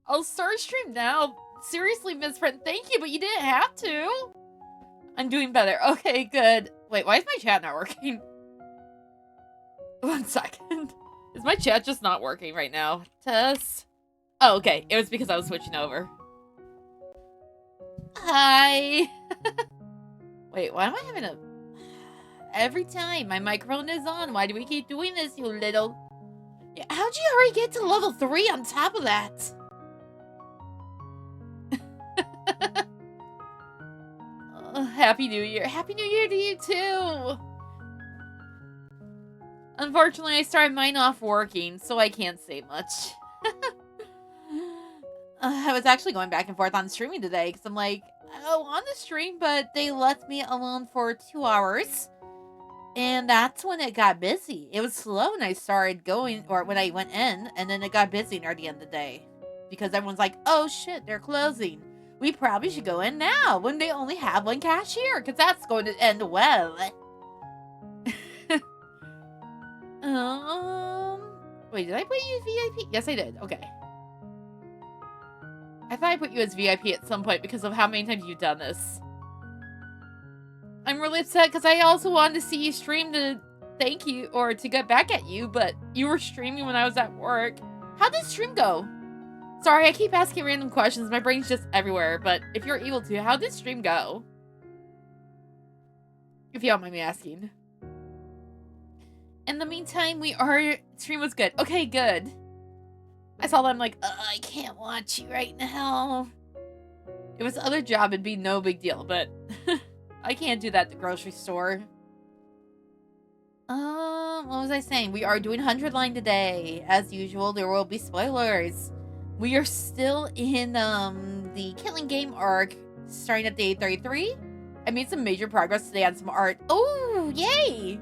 I'll start stream now. Seriously, Miss Friend, thank you, but you didn't have to. I'm doing better. Okay, good. Wait, why is my chat not working? 1 second. Is my chat just not working right now? Test. Oh, okay. It was because I was switching over. Hi. Wait, why am I having a... Every time my microphone is on, why do we keep doing this, you little... Yeah, how'd you already get to level 3 on top of that? Happy New Year. Happy New Year to you, too. Unfortunately, I started mine off working, so I can't say much. I was actually going back and forth on streaming today, because I'm like, oh, on the stream, but they left me alone for 2 hours. And that's when it got busy. It was slow when I started going, or when I went in, and then it got busy near the end of the day. Because everyone's like, oh shit, they're closing. We probably should go in now, when they only have 1 cashier, because that's going to end well. Wait, did I put you as VIP? Yes, I did. Okay. I thought I put you as VIP at some point because of how many times you've done this. I'm really upset because I also wanted to see you stream to thank you or to get back at you, but you were streaming when I was at work. How'd this stream go? Sorry, I keep asking random questions. My brain's just everywhere, but if you're able to, how'd this stream go? If you don't mind me asking. In the meantime, stream was good. Okay, good. I saw that, I'm like, I can't watch you right now. If it was other job, it'd be no big deal, but I can't do that at the grocery store. What was I saying? We are doing 100 line today. As usual, there will be spoilers. We are still in the killing game arc, starting at day 33. I made some major progress today on some art. Oh, yay!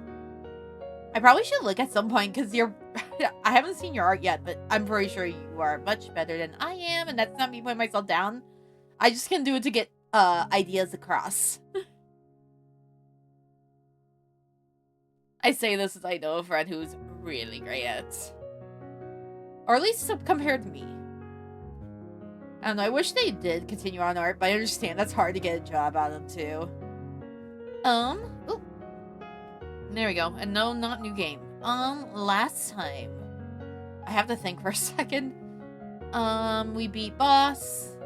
I probably should look at some point because I haven't seen your art yet, but I'm pretty sure you are much better than I am, and that's not me putting myself down. I just can do it to get ideas across. I say this as I know a friend who's really great at it. Or at least compared to me. I don't know, I wish they did continue on art, but I understand that's hard to get a job out of them too. Ooh. There we go. And no, not new game. Last time. I have to think for a second. We beat boss.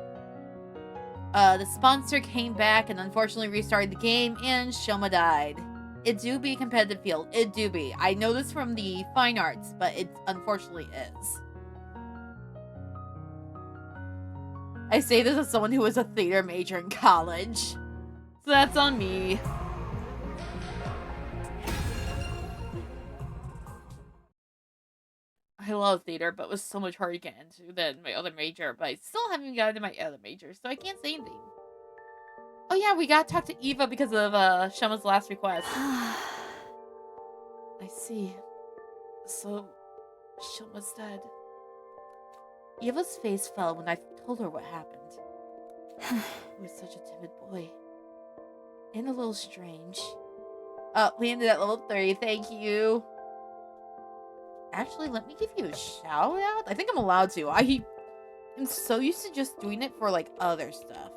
The sponsor came back and unfortunately restarted the game, and Shoma died. It do be a competitive field. It do be. I know this from the fine arts, but it unfortunately is. I say this as someone who was a theater major in college. So that's on me. I love theater, but it was so much harder to get into than my other major. But I still haven't gotten into my other major, so I can't say anything. Oh yeah, we gotta talk to Eva because of Shoma's last request. I see. So, Shoma's dead. Eva's face fell when I told her what happened. He was such a timid boy. And a little strange. We ended at level 3, thank you. Actually, let me give you a shout out. I think I'm allowed to. I am so used to just doing it for like other stuff.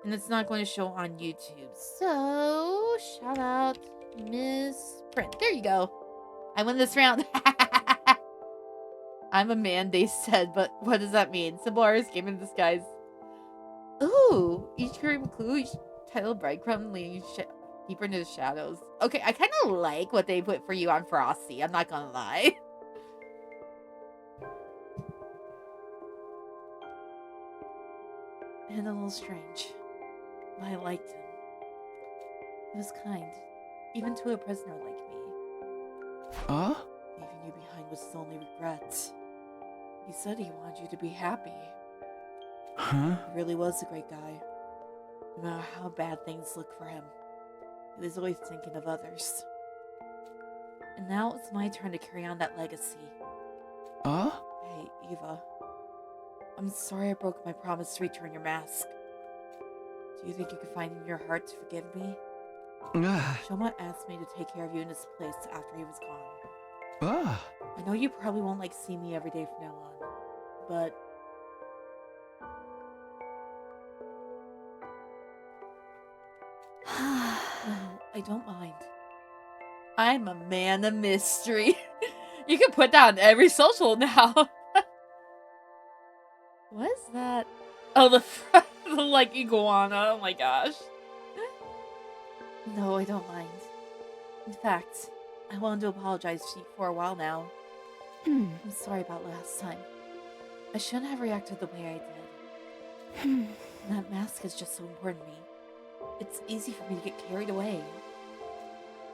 And it's not going to show on YouTube. So, shout out Miss Print. There you go. I win this round. I'm a man, they said, but what does that mean? Simple artist game in disguise. Ooh, each cream clue, each title breadcrumb leading deeper into the shadows. Okay, I kind of like what they put for you on Frosty. I'm not gonna lie. And a little strange. But I liked him. He was kind. Even to a prisoner like me. Huh? Leaving you behind was his only regret. He said he wanted you to be happy. Huh? He really was a great guy. No matter how bad things look for him, he was always thinking of others. And now it's my turn to carry on that legacy. Hey, Eva. I'm sorry I broke my promise to return your mask. Do you think you could find in your heart to forgive me? Shoma asked me to take care of you in this place after he was gone. I know you probably won't like see me every day from now on. but... No, I don't mind. I'm a man of mystery. You can put that on every social now. What is that? Oh, the like iguana. Oh my gosh. No, I don't mind. In fact, I wanted to apologize to you for a while now. I'm sorry about last time. I shouldn't have reacted the way I did. That mask is just so important to me. It's easy for me to get carried away.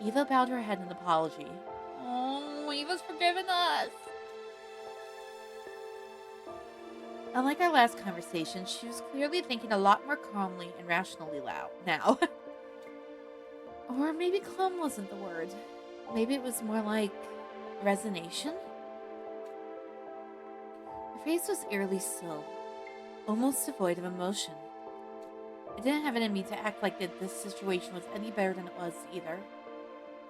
Eva bowed her head in apology. Oh, Eva's forgiven us. Unlike our last conversation, she was clearly thinking a lot more calmly and rationally now. Or maybe calm wasn't the word. Maybe it was more like resignation? Her face was eerily still, almost devoid of emotion. I didn't have it in me to act like that this situation was any better than it was either.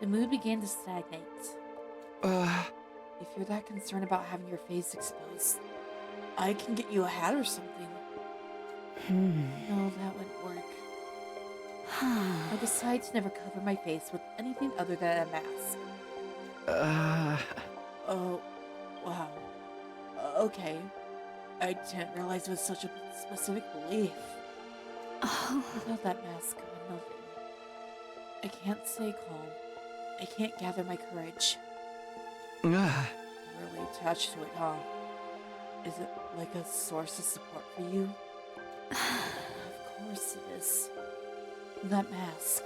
The mood began to stagnate. If you're that concerned about having your face exposed, I can get you a hat or something. No, that wouldn't work. I decided to never cover my face with anything other than a mask. Oh, wow. Okay. I didn't realize it was such a specific belief. Without that mask, I'm nothing. I can't stay calm. I can't gather my courage. You're really attached to it, huh? Is it like a source of support for you? Of course it is. That mask.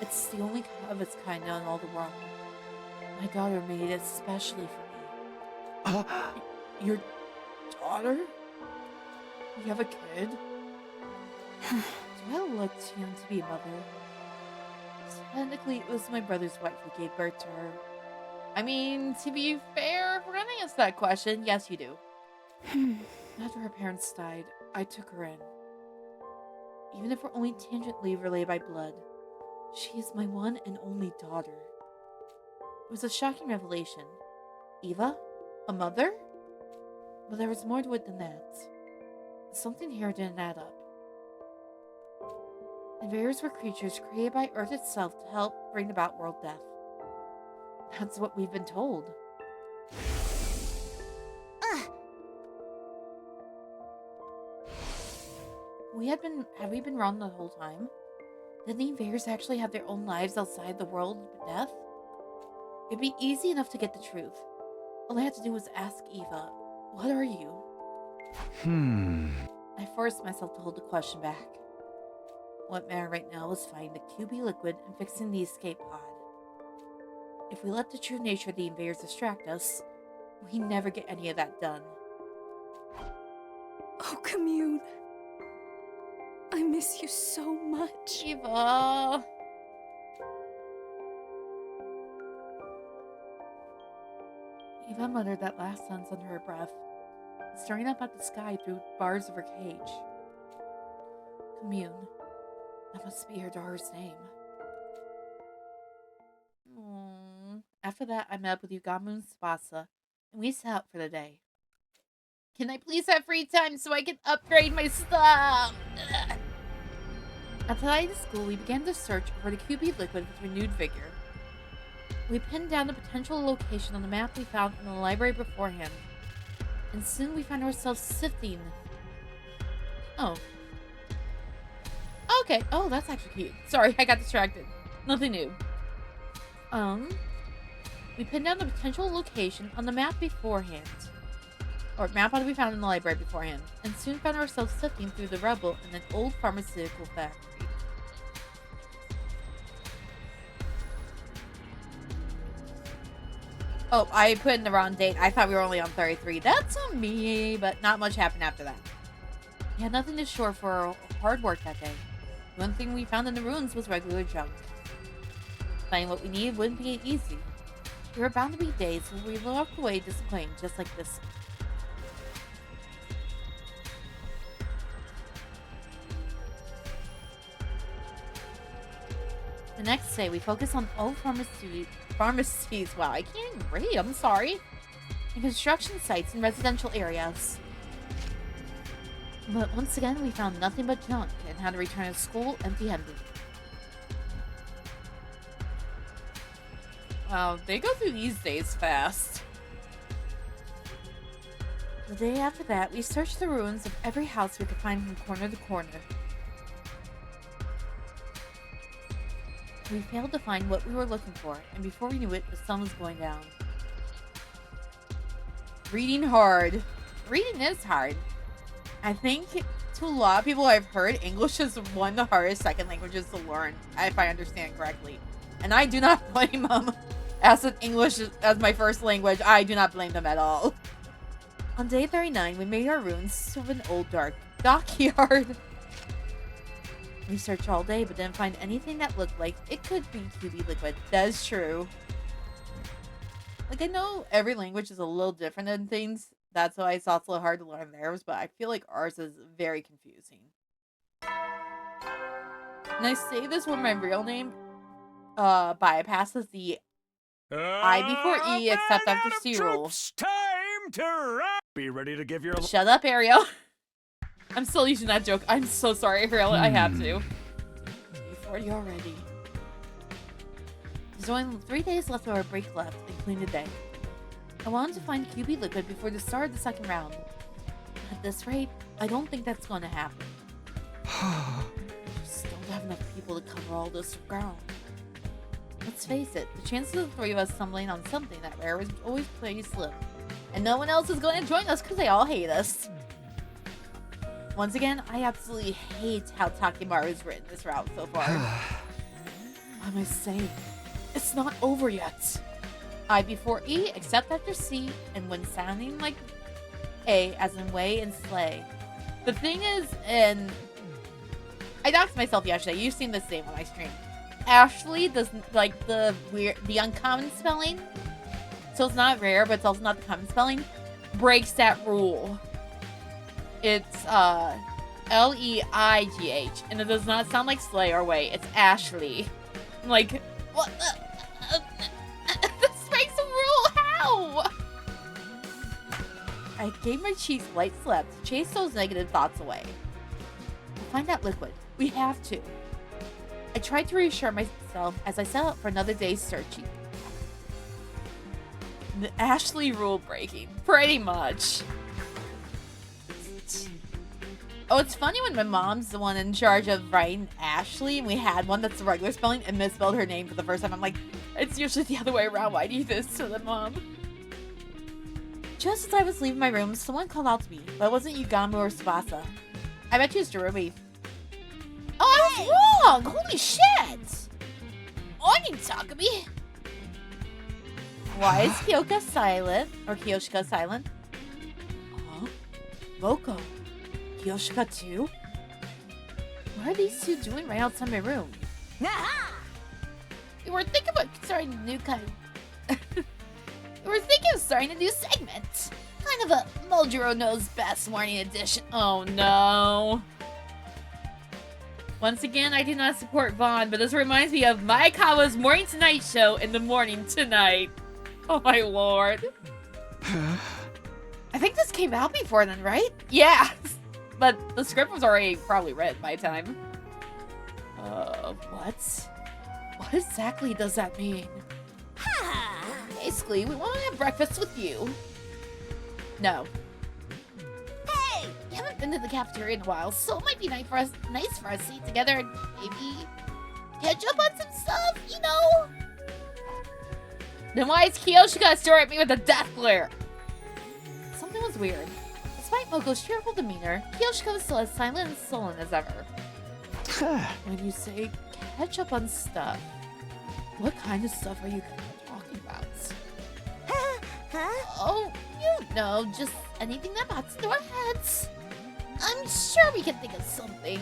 It's the only of its kind in all the world. My daughter made it especially for me. Your daughter? You have a kid? Do I look too young to be a mother? Technically, it was my brother's wife who gave birth to her. I mean, to be fair, if we're gonna answer that question, yes, you do. After her parents died, I took her in. Even if we're only tangentially related by blood, she is my one and only daughter. It was a shocking revelation. Eva? A mother? But there was more to it than that. Something here didn't add up. Invaders were creatures created by Earth itself to help bring about world death. That's what we've been told. Have we been wrong the whole time? Did the invaders actually have their own lives outside the world of death? It'd be easy enough to get the truth. All I had to do was ask Eva, what are you? I forced myself to hold the question back. What mattered right now was finding the QB liquid and fixing the escape pod. If we let the true nature of the invaders distract us, we never get any of that done. Oh, Commune. I miss you so much. Eva! Eva muttered that last sentence under her breath, staring up at the sky through bars of her cage. Commune. That must be her daughter's name. After that, I met up with Yugamu and Tsubasa, and we set out for the day. Can I please have free time so I can upgrade my stuff? At the night of school, we began to search for the QB liquid with renewed vigor. We pinned down the potential location on the map we found in the library beforehand, and soon we found ourselves sifting. Oh. Okay. Oh, that's actually cute. Sorry, I got distracted. Nothing new. We pinned down the potential location on the map beforehand. Or map that we found in the library beforehand, and soon found ourselves sifting through the rubble in an old pharmaceutical factory. Oh, I put in the wrong date. I thought we were only on 33. That's on me, but not much happened after that. We had nothing to show for our hard work that day. The one thing we found in the ruins was regular junk. Finding what we needed wouldn't be easy. There were bound to be days when we walked away disappointed, just like this. The next day, we focused on old pharmacies. Wow, I can't even read. I'm sorry. and construction sites in residential areas. But once again, we found nothing but junk and had to return to school empty-handed. Wow, they go through these days fast. The day after that, we searched the ruins of every house we could find from corner to corner. We failed to find what we were looking for, and before we knew it, the sun was going down. Reading hard. Reading is hard. I think to a lot of people I've heard, English is one of the hardest second languages to learn, if I understand correctly. And I do not blame them. As an English as my first language, I do not blame them at all. On day 39, we made our ruins to an old dockyard. We searched all day, but didn't find anything that looked like it could be QB liquid. That is true. Like, I know every language is a little different than things. That's why it's also hard to learn theirs, but I feel like ours is very confusing. And I say this with my real name bypasses the I before E except after C rule. Time to be ready to give your... Shut up, Ariel. I'm still using that joke. I'm so sorry, Ariel. I have to. E40 already. There's only 3 days left of our break left, including today. I wanted to find QB liquid before the start of the second round. At this rate, I don't think that's going to happen. Just don't have enough people to cover all this ground. Let's face it, the chances of the three of us stumbling on something that rare is always pretty slim. And no one else is going to join us because they all hate us. Once again, I absolutely hate how Takimaru has written this route so far. What am I saying? It's not over yet. I before E, except after C, and when sounding like A, as in way and slay. The thing is, and I doxed myself yesterday. You've seen this same when I stream. Ashley does like the uncommon spelling, so it's not rare, but it's also not the common spelling. Breaks that rule. It's Leigh, and it does not sound like slay or way. It's Ashley. I'm like, what the? This breaks the rule. How? I gave my cheeks a light slap to chase those negative thoughts away. We'll find that liquid. We have to. I tried to reassure myself as I set out for another day's searching. The Ashley rule breaking. Pretty much. Oh, it's funny when my mom's the one in charge of writing Ashley, and we had one that's the regular spelling and misspelled her name for the first time. I'm like, it's usually the other way around. Why do you do this to the mom? Just as I was leaving my room, someone called out to me, but it wasn't Yugamu or Tsubasa. I bet you it's Ruby. Oh, I was wrong! Holy shit! Morning, Takumi! Why is Kyoka silent? Or Kiyoshika silent? Huh? Moko. Kiyoshika too? What are these two doing right outside my room? We were thinking about starting a new starting a new segment. Kind of a Mulduro Knows Best morning edition. Oh no. Once again, I do not support Vaughn, but this reminds me of Maekawa's Morning Tonight show in the morning tonight. Oh my lord. I think this came out before then, right? Yeah. But the script was already probably read by the time. What? What exactly does that mean? Basically, we want to have breakfast with you. No. Hey! We haven't been to the cafeteria in a while, so it might be nice for us to eat together and maybe catch up on some stuff, you know? Then why is Kiyoshika staring at me with a death glare? Something was weird. Despite Moko's cheerful demeanor, Kiyoshika was still as silent and sullen as ever. When you say catch up on stuff, what kind of stuff are you talking about? Oh, you know, just anything that pops into our heads. I'm sure we can think of something.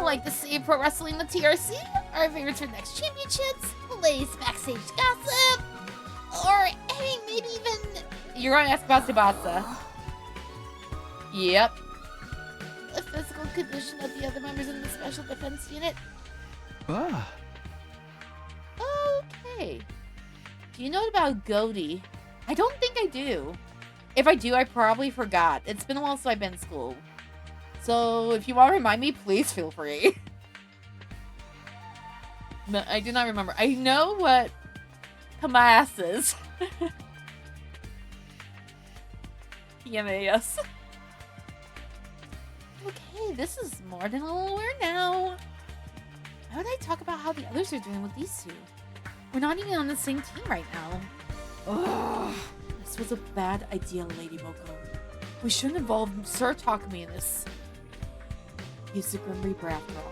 Like the same pro wrestling with TRC, our favorites for next championships, the latest backstage gossip, or hey, maybe even... You're gonna ask about Tsubasa. Yep. The physical condition of the other members in the Special Defense Unit. Okay. Do you know about Goldie? I don't think I do. If I do, I probably forgot. It's been a while since I've been in school. So if you want to remind me, please feel free. No, I do not remember. I know what Kamas is. PMAS. Okay, this is more than a little weird now. Why would I talk about how the others are doing with these two? We're not even on the same team right now. Ugh. This was a bad idea, Lady Moko. We shouldn't involve Sir Takumi in this. He's a grim reaper after all.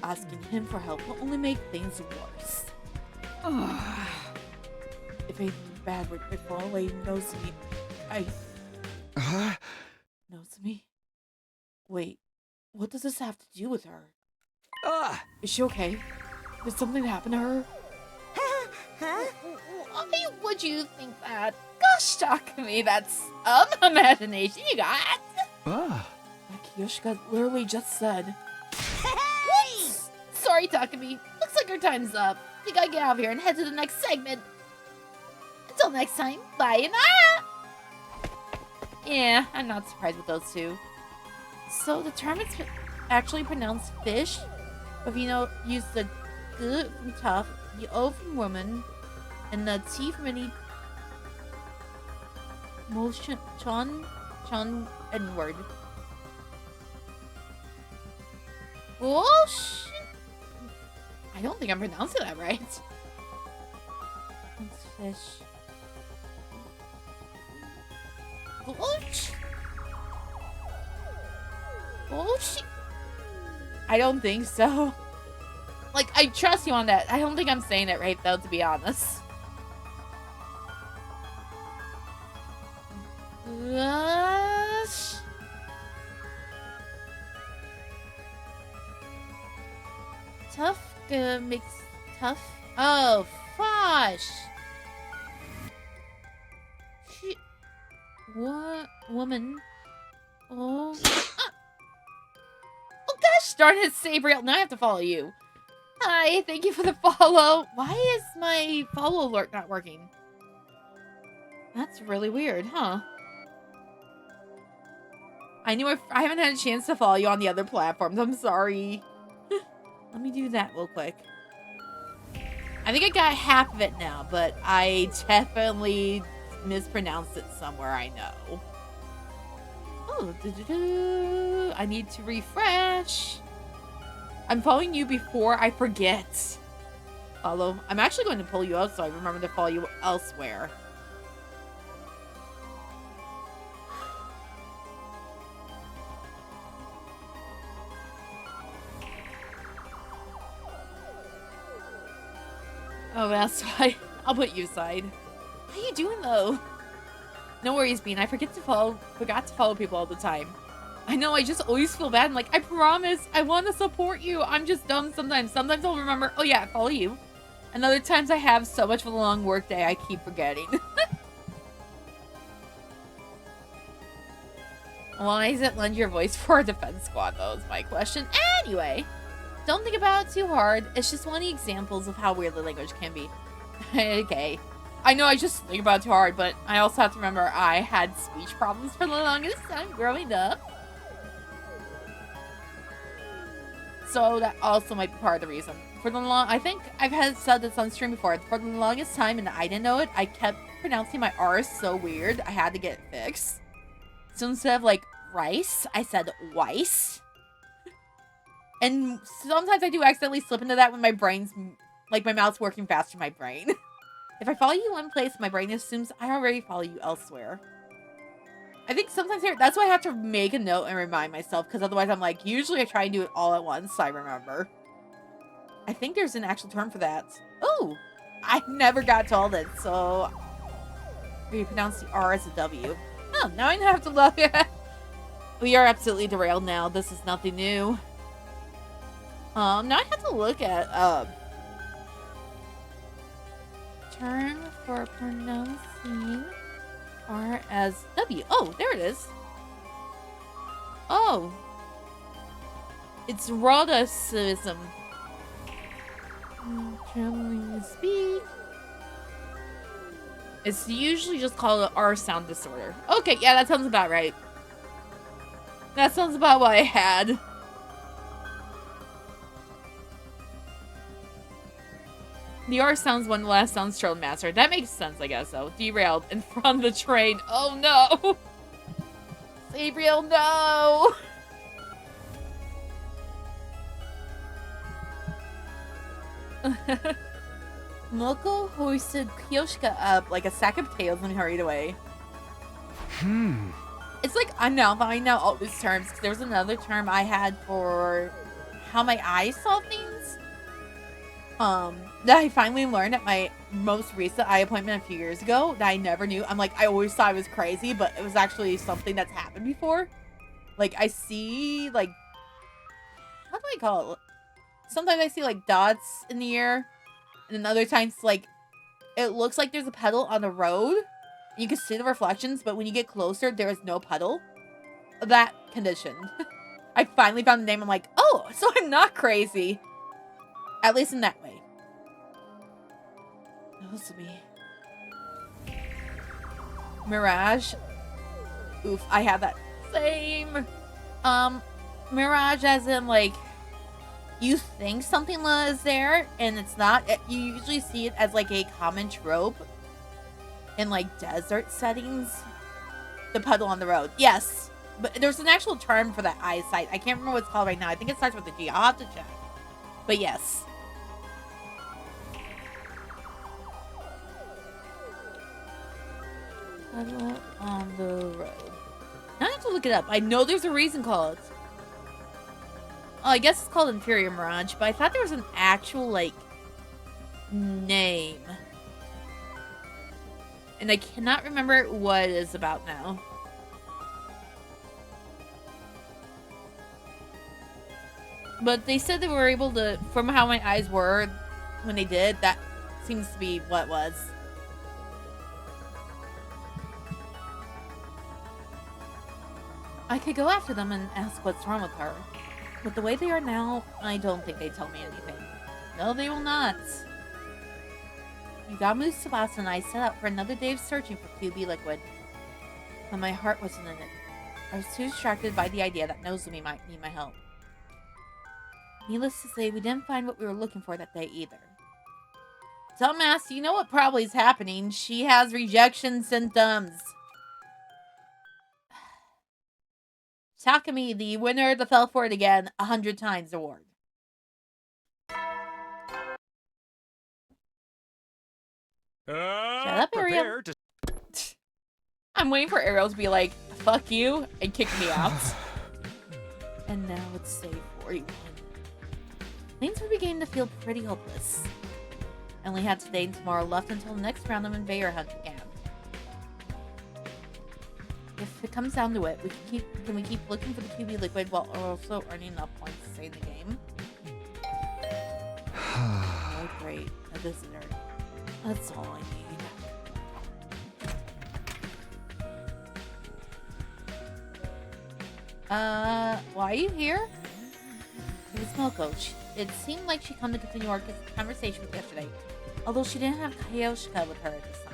Asking him for help will only make things worse. Ugh. If anything bad would befall Lady Nozomi, Nozomi? Wait, what does this have to do with her? Is she okay? Did something happen to her? Why would you think that? Gosh, Takumi, that's imagination you got. Like Yoshika literally just said. Whoops! Sorry, Takumi. Looks like our time's up. We gotta get out of here and head to the next segment. Until next time, bye. Yeah, I'm not surprised with those two. So the term is actually pronounced fish, but if you know, use the g from tough, the o from woman, and the t from any motion, chon, and word. Oh shit! I don't think I'm pronouncing that right. It's fish. Gosh. Oh shit! I don't think so. Like, I trust you on that. I don't think I'm saying it right, though, to be honest. Gosh. Tough makes tough. Oh, gosh. Shit. What? Woman. Oh. Ah. Oh, gosh darn it, Sabriel. Now I have to follow you. Hi, thank you for the follow. Why is my follow alert not working? That's really weird, huh? I knew I haven't had a chance to follow you on the other platforms. I'm sorry. Let me do that real quick. I think I got half of it now, but I definitely mispronounced it somewhere, I know. Oh, I need to refresh. I'm following you before I forget. Follow. I'm actually going to pull you out so I remember to follow you elsewhere. Oh, that's why. I'll put you aside. How you doing, though? No worries, Bean. I forgot to follow people all the time. I know, I just always feel bad. I'm like, I promise, I want to support you. I'm just dumb sometimes. Sometimes I'll remember, oh yeah, follow you. And other times I have so much of a long work day, I keep forgetting. Why does it lend your voice for a defense squad, though, is my question. Anyway, don't think about it too hard. It's just one of the examples of how weird the language can be. Okay. I know I just think about it too hard, but I also have to remember I had speech problems for the longest time growing up. So that also might be part of the reason. I think I've said this on stream before. For the longest time, and I didn't know it, I kept pronouncing my R's so weird. I had to get it fixed. So instead of like rice, I said weiss. And sometimes I do accidentally slip into that when my brain's, like my mouth's working faster than my brain. If I follow you one place, my brain assumes I already follow you elsewhere. I think sometimes that's why I have to make a note and remind myself, because otherwise I'm like, usually I try and do it all at once so I remember. I think there's an actual term for that. Oh, I never got told it, so we pronounce the R as a W. Oh, now I have to look. We are absolutely derailed now. This is nothing new. Now I have to look at term for pronouncing R as W. Oh, there it is. Oh. It's Rhodacism. Traveling speed. It's usually just called an R sound disorder. Okay, yeah, that sounds about right. That sounds about what I had. The R sounds when the last sounds trailed master. That makes sense, I guess, though. Derailed in front of the train. Oh, no! Gabriel, no! Moko hoisted Kyoshika up like a sack of potatoes and hurried away. It's like, I'm now finding out all these terms, because there was another term I had for how my eyes saw things. That I finally learned at my most recent eye appointment a few years ago that I never knew. I'm like, I always thought I was crazy, but it was actually something that's happened before. Like, I see, like, how do I call it? Sometimes I see, like, dots in the air. And then other times, like, it looks like there's a puddle on the road. You can see the reflections, but when you get closer, there is no puddle. That condition. I finally found the name. I'm like, oh, so I'm not crazy. At least in that way. Those to me. Mirage. Oof, I have that same. Mirage as in, like, you think something is there, and it's not. You usually see it as, like, a common trope in, like, desert settings. The puddle on the road. Yes. But there's an actual term for that eyesight. I can't remember what it's called right now. I think it starts with a G. I'll have to check. But yes. Puddle on the road. Now I have to look it up. I know there's a reason called. Oh, I guess it's called Inferior Mirage, but I thought there was an actual, like, name. And I cannot remember what it is about now. But they said they were able to, from how my eyes were when they did, that seems to be what it was. I could go after them and ask what's wrong with her. But the way they are now, I don't think they'd tell me anything. No, they will not. Yugamu, Tsubasa, and I set out for another day of searching for QB liquid. But my heart wasn't in it. I was too distracted by the idea that Nozomi might need my help. Needless to say, we didn't find what we were looking for that day either. Dumbass, you know what probably is happening. She has rejection symptoms. Takumi, the winner of the Fell For It Again 100 times award. Shut up, Ariel. I'm waiting for Ariel to be like, fuck you, and kick me out. And now it's save 41. Things were beginning to feel pretty hopeless. I only had today and tomorrow left until the next round of Invader Hunt began. If it comes down to it, can we keep looking for the QB liquid while also earning enough points to stay in the game? Oh, great. A visitor. That's all I need. Why are you here? It was Moko. It seemed like she came to continue our conversation with yesterday, although she didn't have Kyoshika with her at this time.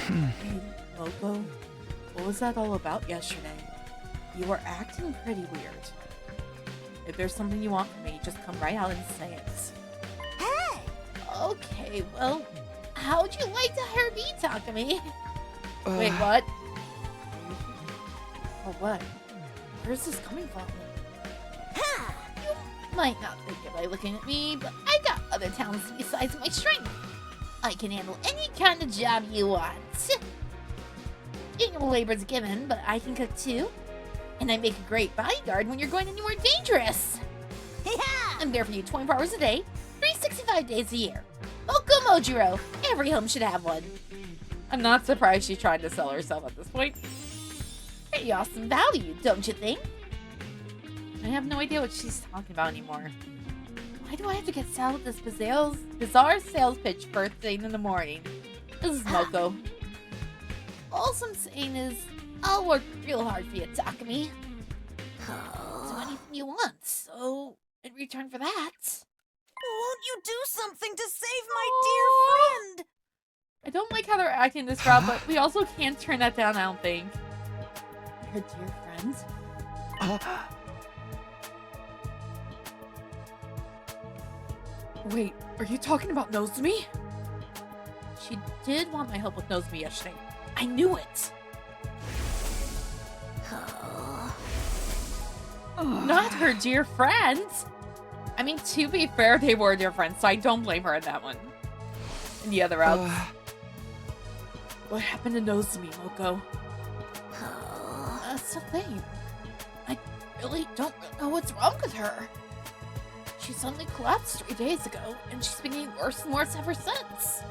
Hey, Moko, what was that all about yesterday? You were acting pretty weird. If there's something you want from me, just come right out and say it. Hey! Okay, well, how would you like to hear me talk to me? Wait, what? Or what? Where's this coming from? You might not think it by looking at me, but I got other talents besides my strength. I can handle any kind of job you want. Manual labor's a given, but I can cook too. And I make a great bodyguard when you're going anywhere dangerous. I'm there for you 24 hours a day, 365 days a year. Moko Mojiro. Every home should have one. I'm not surprised she tried to sell herself at this point. Pretty awesome value, don't you think? I have no idea what she's talking about anymore. Why do I have to get saddled with this bizarre sales pitch first thing in the morning? This is Moko. All I'm saying is, I'll work real hard for you, Takumi. Do anything you want, so in return for that... Won't you do something to save my dear friend? I don't like how they're acting this route, but we also can't turn that down, I don't think. Her dear friends? Wait, are you talking about Nozomi? She did want my help with Nozomi yesterday. I knew it! Not her dear friends! I mean, to be fair, they were dear friends, so I don't blame her in that one. In the other routes. What happened to Nozomi, Moko? That's the thing. I really don't know what's wrong with her. She suddenly collapsed 3 days ago, and she's been getting worse and worse ever since.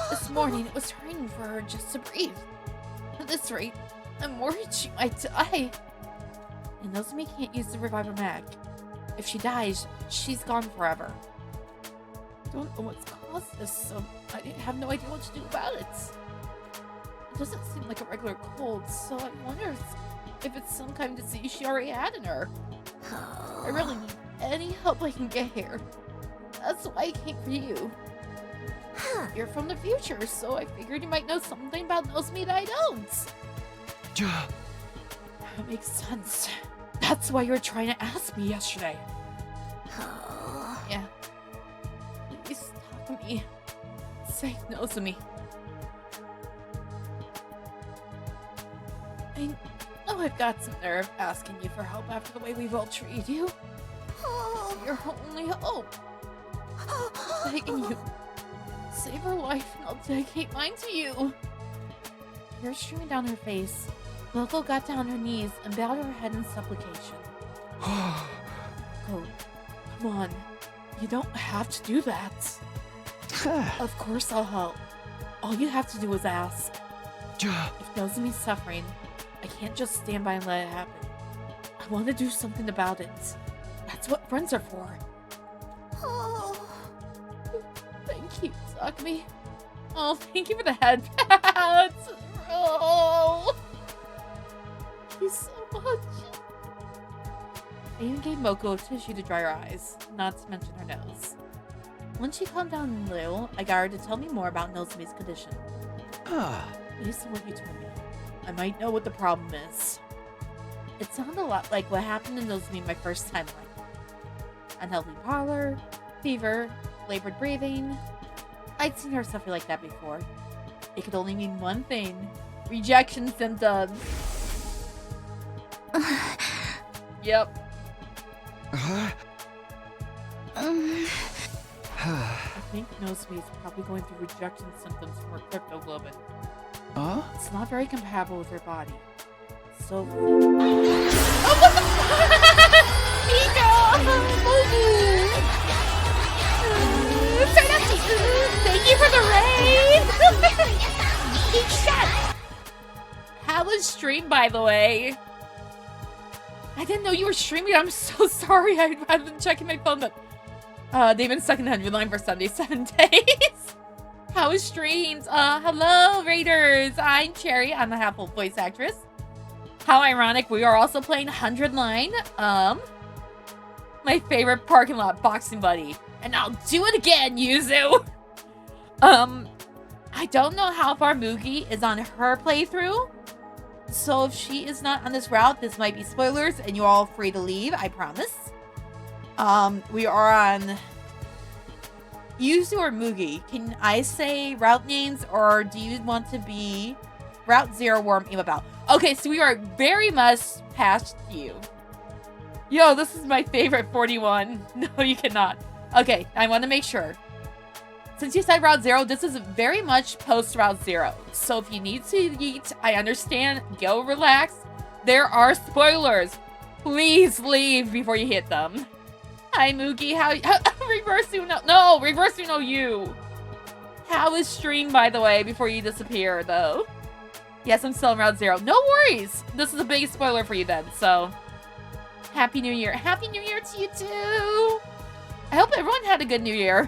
This morning, it was hurting for her just to breathe. At this rate, I'm worried she might die. And Nozomi can't use the reviver mag. If she dies, she's gone forever. I don't know what's caused this, so I have no idea what to do about it. It doesn't seem like a regular cold, so I wonder if it's some kind of disease she already had in her. I really need any help I can get here. That's why I came for you. You're from the future, so I figured you might know something about Nozomi that I don't. That makes sense. That's why you were trying to ask me yesterday. Yeah. Please talk to me. Say Nozomi. I know I've got some nerve asking you for help after the way we've all treated you. Your only hope. I'm begging you. Save her life and I'll dedicate mine to you. Tears streaming down her face, Moko got down on her knees and bowed her head in supplication. Oh, come on. You don't have to do that. Of course I'll help. All you have to do is ask. If Nozomi's suffering, I can't just stand by and let it happen. I want to do something about it. That's what friends are for. Thank you, Sakumi. Oh, thank you for the head pats. Oh, thank you so much. I even gave Moko a tissue to dry her eyes, not to mention her nose. When she calmed down a little, I got her to tell me more about Nozomi's condition. Based on what you told me, I might know what the problem is. It sounded a lot like what happened to Nozomi my first time life. Unhealthy pallor, fever, labored breathing. I'd seen her suffer like that before. It could only mean one thing. Rejection symptoms. Yep. Huh? I think Nozomi is probably going through rejection symptoms from her cryptoglobin. Huh? It's not very compatible with her body. So... Thank you for the raid! Each shot! How was stream, by the way? I didn't know you were streaming. I'm so sorry. I've been checking my phone, but they've been stuck in the 100 line for 77 days. How was streams? Hello, Raiders. I'm Cherry. I'm a half-full voice actress. How ironic. We are also playing 100 line. My favorite parking lot boxing buddy. And I'll do it again, Yuzu. I don't know how far Mugi is on her playthrough. So if she is not on this route, this might be spoilers, and you're all free to leave, I promise. We are on Yuzu or Mugi. Can I say route names, or do you want to be Route 0 where I'm about? Okay, so we are very much past you. Yo, this is my favorite 41. No, you cannot. Okay, I want to make sure. Since you said Route 0, this is very much post Route 0. So if you need to eat, I understand. Go relax. There are spoilers. Please leave before you hit them. Hi, Moogie. How Reverse Uno. No, Reverse Uno you. How is stream, by the way, before you disappear, though? Yes, I'm still in Route 0. No worries. This is a big spoiler for you then, so... Happy New Year. Happy New Year to you, too. I hope everyone had a good New Year.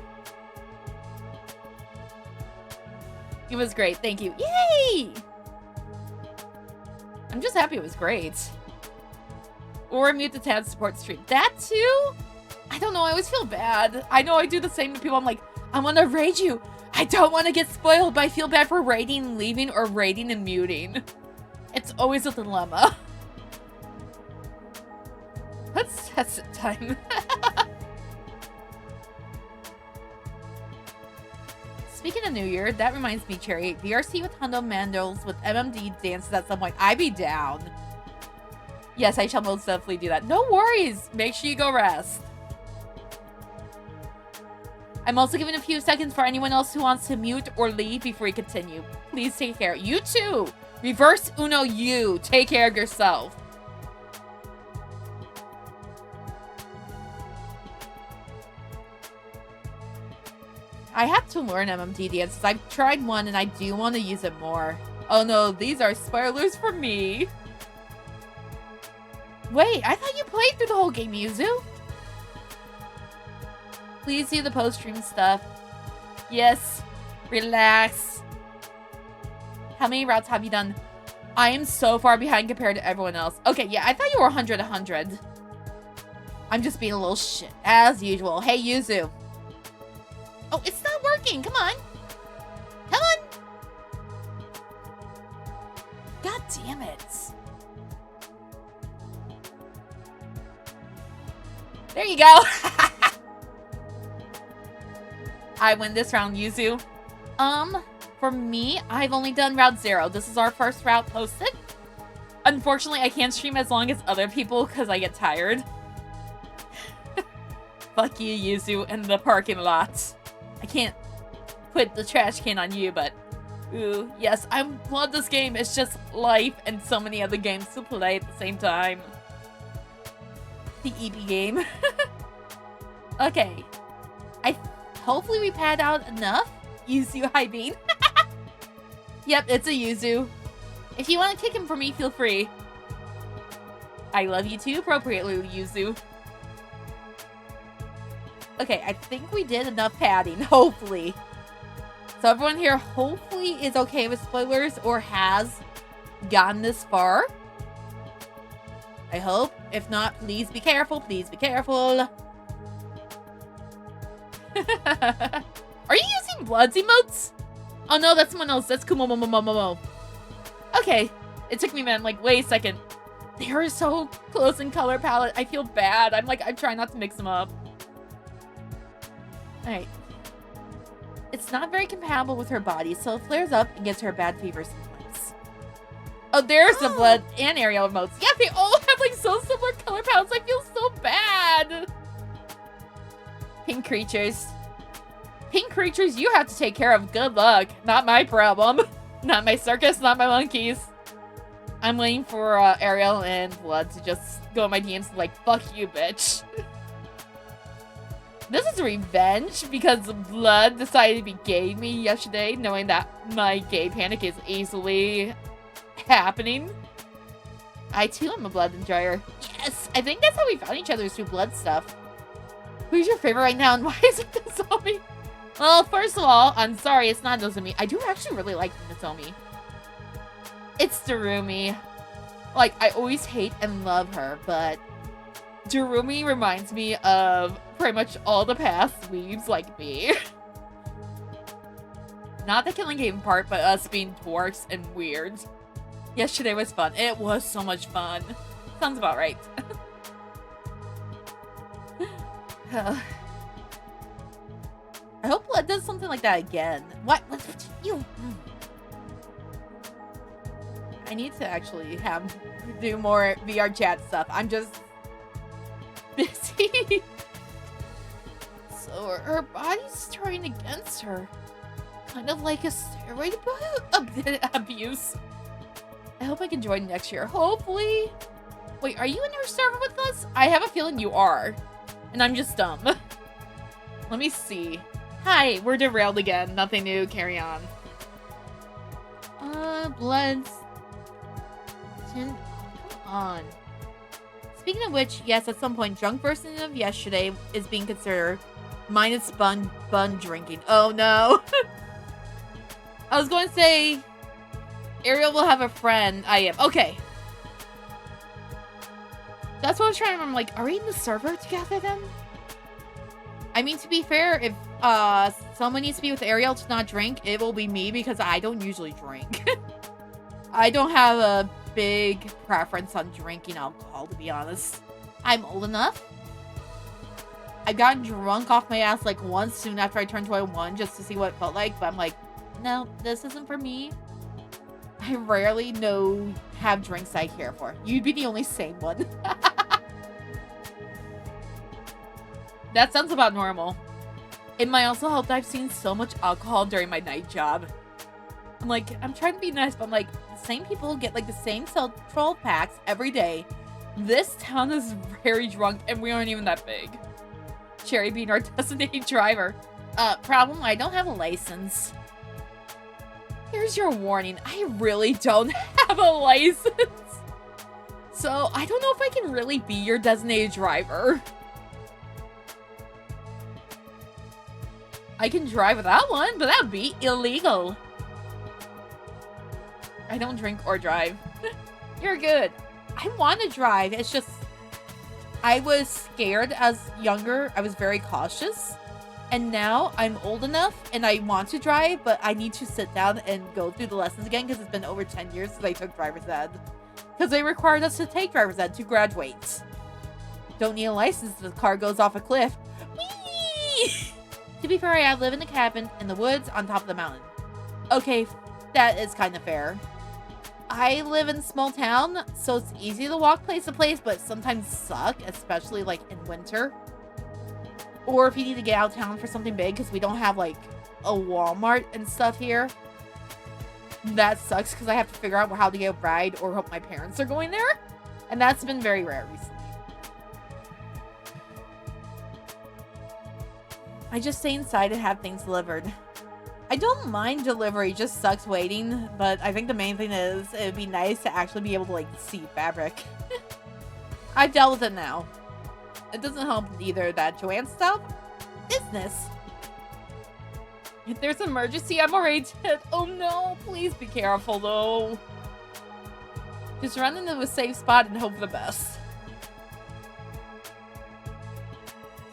It was great. Thank you. Yay! I'm just happy it was great. Or mute the tab support stream. That too? I don't know. I always feel bad. I know I do the same to people. I'm like, I want to raid you. I I don't want to get spoiled, but I feel bad for raiding and leaving or raiding and muting. It's always a dilemma. Let's test it time. Speaking of New Year, that reminds me, Cherry. VRC with Hundo Mandals with MMD dances at some point. I'd be down. Yes, I shall most definitely do that. No worries. Make sure you go rest. I'm also giving a few seconds for anyone else who wants to mute or leave before we continue. Please take care. You too. Reverse Uno you. Take care of yourself. I have to learn MMD dances. I've tried one and I do want to use it more. Oh no, these are spoilers for me. Wait, I thought you played through the whole game, Yuzu. Please do the post-stream stuff. Yes. Relax. How many routes have you done? I am so far behind compared to everyone else. Okay, yeah, I thought you were 100. I'm just being a little shit, as usual. Hey, Yuzu. Oh, it's not working. Come on. Come on. God damn it. There you go. I win this round, Yuzu. For me, I've only done Route 0. This is our first route posted. Unfortunately, I can't stream as long as other people because I get tired. Fuck you, Yuzu, and the parking lot. I can't put the trash can on you, but ooh, yes, I love this game. It's just life and so many other games to play at the same time. The EB game. Okay. Hopefully we pad out enough. Yuzu High Bean. Yep, it's a Yuzu. If you want to kick him for me, feel free. I love you too appropriately, Yuzu. Okay, I think we did enough padding, hopefully. So everyone here hopefully is okay with spoilers or has gotten this far. I hope. If not, please be careful. Please be careful. Are you using Bloods emotes? Oh no, that's someone else. That's Kumomomomomo. Okay. It took me a minute. I'm like, wait a second. They are so close in color palette. I feel bad. I'm trying not to mix them up. Alright. It's not very compatible with her body, so it flares up and gives her a bad fever sometimes. Oh, there's the Blood and Ariel emotes. Yeah, they all have so similar color palettes. I feel so bad. Pink creatures. Pink creatures you have to take care of. Good luck. Not my problem. Not my circus, not my monkeys. I'm waiting for Ariel and Blood to just go in my DMs like, fuck you, bitch. This is revenge because Blood decided to be gay to me yesterday, knowing that my gay panic is easily happening. I too am a Blood enjoyer. Yes! I think that's how we found each other, through Blood stuff. Who's your favorite right now and why is it Nozomi? Well, first of all, I'm sorry, it's not Nozomi. I do actually really like Nozomi. It's Darumi. I always hate and love her, but Darumi reminds me of pretty much all the past weebs like me. Not the killing game part, but us being dwarfs and weird. Yesterday was fun. It was so much fun. Sounds about right. I hope Blood does something like that again. What? You? I need to actually do more VR chat stuff. I'm just busy. So her body's turning against her. Kind of like a steroid abuse. I hope I can join next year. Hopefully. Wait, are you in her server with us? I have a feeling you are. And I'm just dumb. Let me see. Hi, we're derailed again. Nothing new. Carry on. Bloods. Come on. Speaking of which, yes, at some point, drunk version of yesterday is being considered. Minus bun drinking. Oh no. I was going to say Ariel will have a friend. I am. Okay. That's what I was trying to remember. Are we in the server together then? I mean, to be fair, if someone needs to be with Ariel to not drink, it will be me because I don't usually drink. I don't have a big preference on drinking alcohol, to be honest. I'm old enough. I've gotten drunk off my ass like once soon after I turned 21 just to see what it felt like, but I'm like, no, this isn't for me. I rarely have drinks I care for. You'd be the only sane one. That sounds about normal. It might also help that I've seen so much alcohol during my night job. I'm like, I'm trying to be nice, but I'm like, the same people get like the same 12 packs every day. This town is very drunk and we aren't even that big. Cherry being our designated driver. Problem, I don't have a license. Here's your warning, I really don't have a license. So, I don't know if I can really be your designated driver. I can drive without one, but that would be illegal. I don't drink or drive. You're good. I want to drive, it's just... I was scared as younger, I was very cautious. And now I'm old enough and I want to drive, but I need to sit down and go through the lessons again because it's been over 10 years since I took driver's ed. Because they required us to take driver's ed to graduate. Don't need a license if the car goes off a cliff. Whee! To be fair, I live in a cabin in the woods on top of the mountain. Okay, that is kind of fair. I live in a small town, so it's easy to walk place to place, but sometimes suck, especially like in winter. Or if you need to get out of town for something big, because we don't have, like, a Walmart and stuff here. That sucks, because I have to figure out how to get a ride or hope my parents are going there. And that's been very rare recently. I just stay inside and have things delivered. I don't mind delivery, just sucks waiting. But I think the main thing is, it would be nice to actually be able to, like, see fabric. I've dealt with it now. It doesn't help either that Joanne's stuff. Business. If there's an emergency, I'm already dead. Oh no, please be careful though. Just run into a safe spot and hope for the best.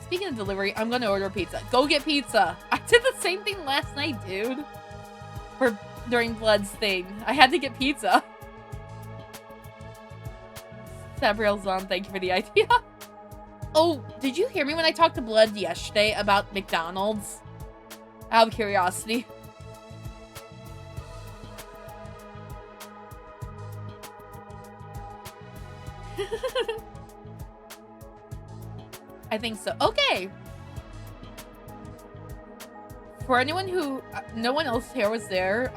Speaking of delivery, I'm gonna order pizza. Go get pizza. I did the same thing last night, dude. During Blood's thing. I had to get pizza. Sabriel's on, thank you for the idea. Oh, did you hear me when I talked to Blood yesterday about McDonald's? Out of curiosity. I think so. Okay. For anyone who... no one else here was there,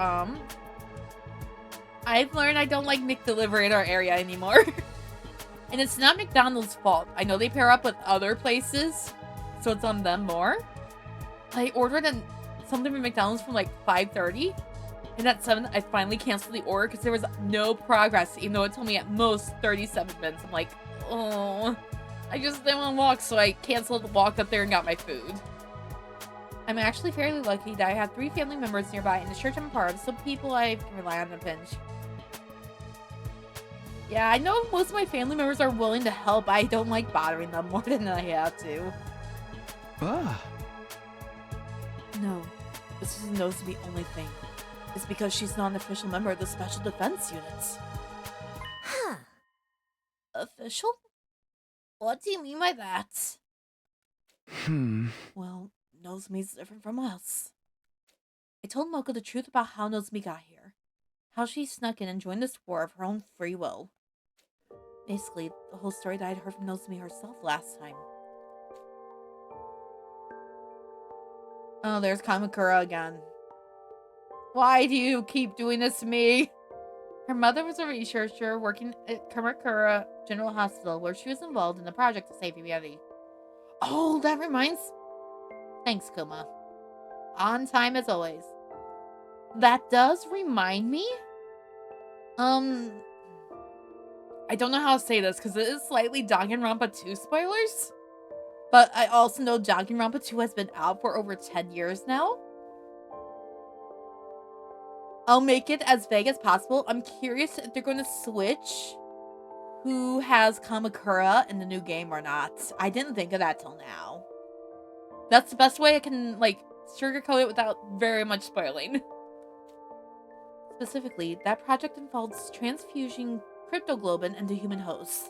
I've learned I don't like McDelivery in our area anymore. And it's not McDonald's fault. I know they pair up with other places, so it's on them more. I ordered something from McDonald's from like 5:30, and at 7 I finally canceled the order because there was no progress, even though it told me at most 37 minutes. I'm like, oh, I just didn't want to walk, so I canceled, walked up there, and got my food. I'm actually fairly lucky that I have 3 family members nearby in the church I'm a part of, so people I can rely on in a pinch. Yeah, I know most of my family members are willing to help. I don't like bothering them more than I have to. No, this isn't the only thing. It's because she's not an official member of the Special Defense Units. Huh. Official? What do you mean by that? Well, Nozomi's different from us. I told Moko the truth about how Nozomi got here. How she snuck in and joined this war of her own free will. Basically, the whole story that I'd heard from Nozomi herself last time. Oh, there's Kamakura again. Why do you keep doing this to me? Her mother was a researcher working at Kamakura General Hospital, where she was involved in the project to save humanity. Oh, that reminds... Thanks, Kuma. On time as always. That does remind me... I don't know how to say this, because it is slightly Danganronpa 2 spoilers. But I also know Danganronpa 2 has been out for over 10 years now. I'll make it as vague as possible. I'm curious if they're going to switch who has Kamakura in the new game or not. I didn't think of that till now. That's the best way I can, like, sugarcoat it without very much spoiling. Specifically, that project involves transfusing cryptoglobin into human hosts.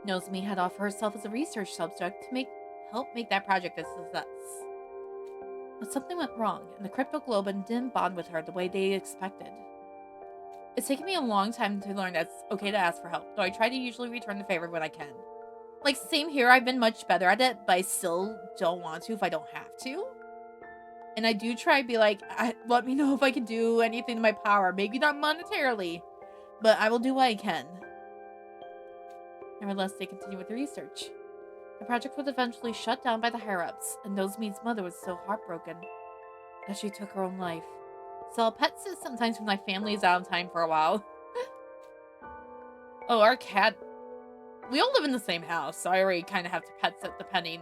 Nozomi had offered herself as a research subject to help make that project a success. But something went wrong, and the cryptoglobin didn't bond with her the way they expected. It's taken me a long time to learn that it's okay to ask for help, though I try to usually return the favor when I can. Like, same here, I've been much better at it, but I still don't want to if I don't have to. And I do try to be like, let me know if I can do anything in my power. Maybe not monetarily, but I will do what I can. Nevertheless, they continue with the research. The project was eventually shut down by the higher-ups, and Nozomi's mother was so heartbroken that she took her own life. So I'll pet sit sometimes when my family is out of time for a while. Oh, our cat... We all live in the same house, so I already kind of have to pet sit depending.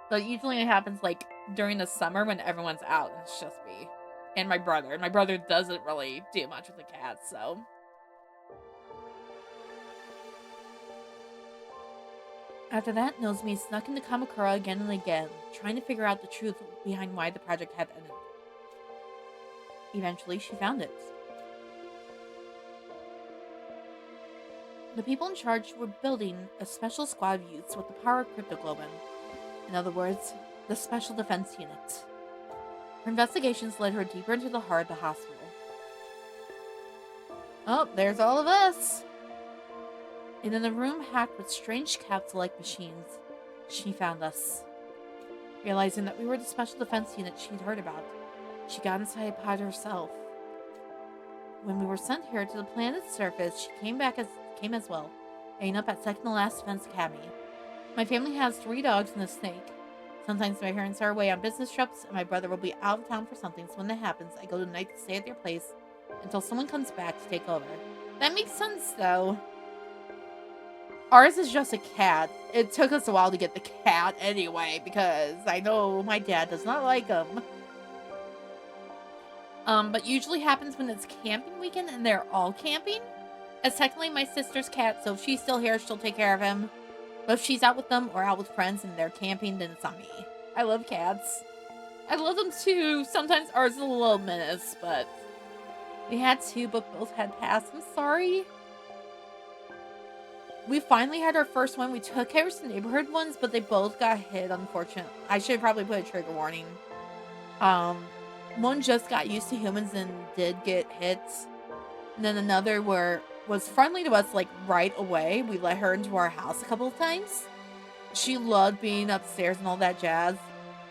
But usually it happens, like, during the summer when everyone's out, and it's just me. And my brother. And my brother doesn't really do much with the cat, so... After that, Nozomi snuck into Kamakura again and again, trying to figure out the truth behind why the project had ended. Eventually, she found it. The people in charge were building a special squad of youths with the power of cryptoglobin. In other words, the Special Defense Unit. Her investigations led her deeper into the heart of the hospital. Oh, there's all of us! And in a room hacked with strange capsule-like machines, she found us. Realizing that we were the Special Defense Unit she'd heard about, she got inside a pod herself. When we were sent here to the planet's surface, she came as well, ending up at second to last Defense Academy. My family has 3 dogs and a snake. Sometimes my parents are away on business trips, and my brother will be out of town for something, so when that happens, I go to night to stay at their place until someone comes back to take over. That makes sense, though. Ours is just a cat. It took us a while to get the cat anyway, because I know my dad does not like him. But usually happens when it's camping weekend and they're all camping. It's technically my sister's cat, so if she's still here, she'll take care of him. But if she's out with them or out with friends and they're camping, then it's on me. I love cats. I love them too. Sometimes ours is a little menace, but we had 2, but both had passed. I'm sorry. We finally had our first one. We took care of some neighborhood ones, but they both got hit, unfortunately. I should probably put a trigger warning. One just got used to humans and did get hits. And then another was friendly to us, like, right away. We let her into our house a couple of times. She loved being upstairs and all that jazz.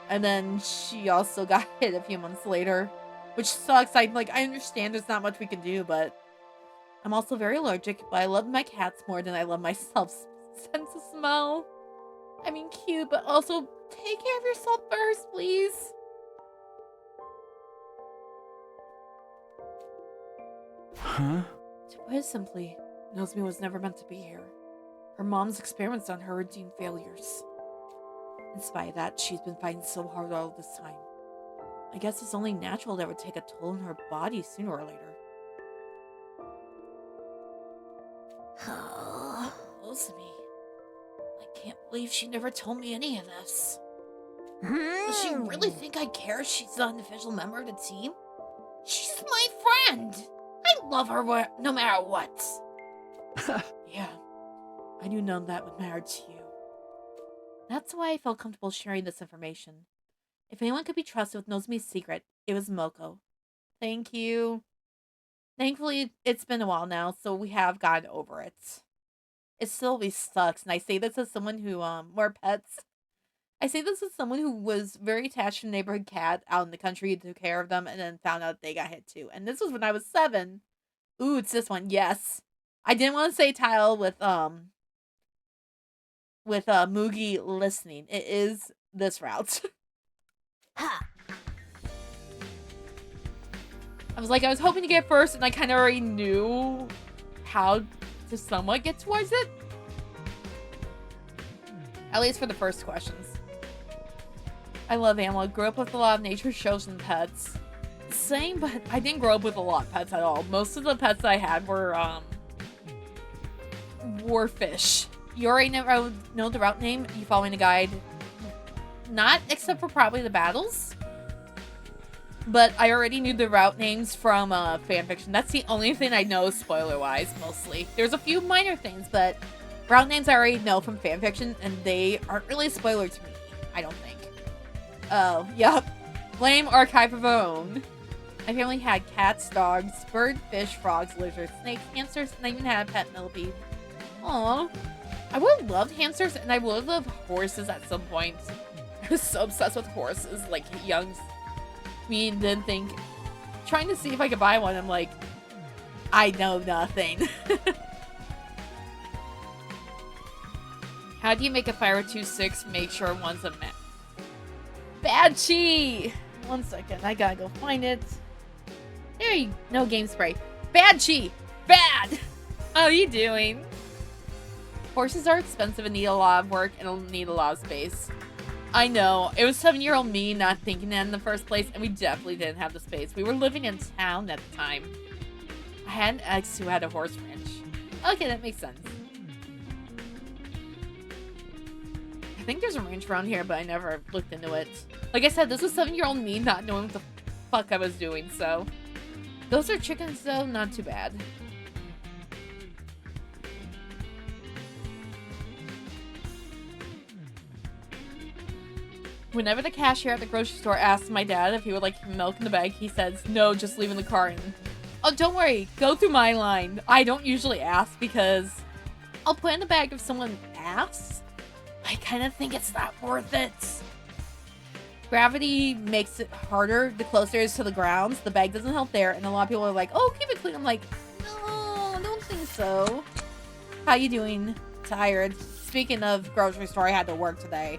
And then she also got hit a few months later, which sucks. I understand there's not much we can do, but I'm also very allergic, but I love my cats more than I love myself's sense of smell. I mean, cute, but also take care of yourself first, please. Huh? To put it simply, Nozomi was never meant to be here. Her mom's experiments on her were deemed failures. In spite of that, she's been fighting so hard all this time. I guess it's only natural that it would take a toll on her body sooner or later. Nozomi. I can't believe she never told me any of this. Does she really think I care if she's not an official member of the team? She's my friend! I love her no matter what. Yeah, I knew none of that would matter to you. That's why I felt comfortable sharing this information. If anyone could be trusted with Nozomi's secret, it was Moko. Thank you. Thankfully, it's been a while now, so we have gotten over it. It still always sucks, and I say this as someone who, more pets. I say this as someone who was very attached to a neighborhood cat out in the country, took care of them, and then found out they got hit too. And this was when I was 7. Ooh, it's this one, yes. I didn't want to say title with Mugi listening. It is this route. I was hoping to get first, and I kind of already knew how to somewhat get towards it. At least for the first questions. I love animal. I grew up with a lot of nature shows and pets. Same, but I didn't grow up with a lot of pets at all. Most of the pets I had were fish. You already know the route name. You following the guide. Not except for probably the battles. But I already knew the route names from fanfiction. That's the only thing I know spoiler-wise, mostly. There's a few minor things, but route names I already know from fanfiction, and they aren't really a spoiler to me, I don't think. Oh, yup. Blame archive of our own. My family had cats, dogs, birds, fish, frogs, lizards, snakes, hamsters, and I even had a pet millipede. Aww. I would have loved hamsters, and I would have loved horses at some point. I was so obsessed with horses, like young me, and then think, trying to see if I could buy one, I'm like, I know nothing. How do you make a fire 2-6? Make sure one's a map. Bad chi! 1 second, I gotta go find it. There you no game spray. Bad chi! Bad! How are you doing? Horses are expensive and need a lot of work and need a lot of space. I know. It was 7-year-old me not thinking that in the first place, and we definitely didn't have the space. We were living in town at the time. I had an ex who had a horse ranch. Okay, that makes sense. I think there's a ranch around here, but I never looked into it. Like I said, this was 7-year-old me not knowing what the fuck I was doing, so... Those are chickens, though. Not too bad. Whenever the cashier at the grocery store asks my dad if he would like milk in the bag, he says, no, just leave in the cart. Oh, don't worry. Go through my line. I don't usually ask because I'll put in the bag if someone asks. I kind of think it's not worth it. Gravity makes it harder the closer it is to the ground. The bag doesn't help there. And a lot of people are like, oh, keep it clean. I'm like, no, I don't think so. How you doing? Tired. Speaking of grocery store, I had to work today.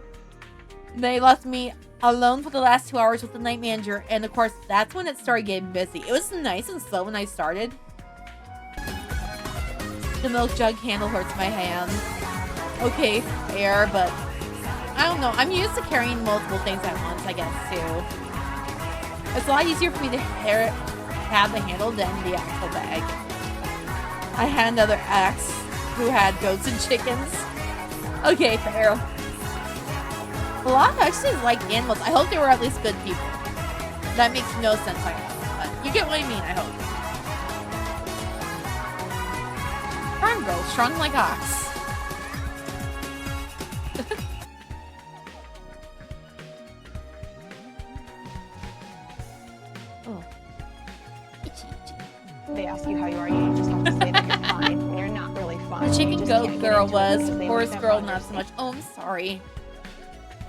They left me alone for the last 2 hours with the night manager, and of course, that's when it started getting busy. It was nice and slow when I started. The milk jug handle hurts my hand. Okay, fair, but I don't know. I'm used to carrying multiple things at once, I guess, too. It's a lot easier for me to have the handle than the actual bag. I had another ex who had goats and chickens. Okay, fair. A lot of exes like animals. I hope they were at least good people. That makes no sense, I guess. But you get what I mean, I hope. Farm girl, strong like ox. Oh. Itchy, itchy. They ask you how you are, you just have to say that you're fine when you're not really fine. The chicken You just goat can't get girl into it was, because they horse look girl at not others. so much. Oh, I'm sorry.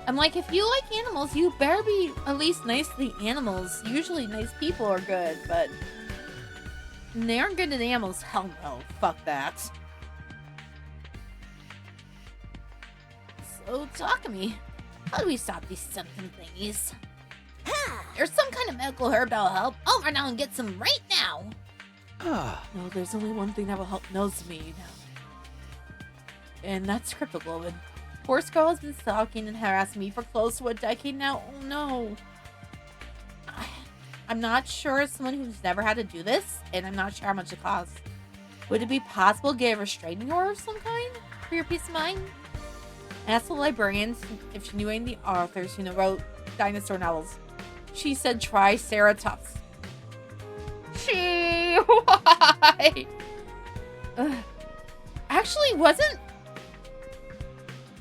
I'm like, if you like animals, you better be at least nice to the animals. Usually nice people are good, but they aren't good to the animals. Hell no. Fuck that. So, talk to me. How do we stop these symptom thingies? There's some kind of medical herb that'll help. I'll run out and get some right now. No, there's only one thing that will help Nosemead. And that's cryptoglobin. Horse girl has been stalking and harassing me for close to a decade now. Oh no. I'm not sure as someone who's never had to do this, and I'm not sure how much it costs. Would it be possible to get a restraining order of some kind for your peace of mind? I asked the librarian if she knew any of the authors who wrote dinosaur novels. She said Triceratops. Why? Actually, wasn't...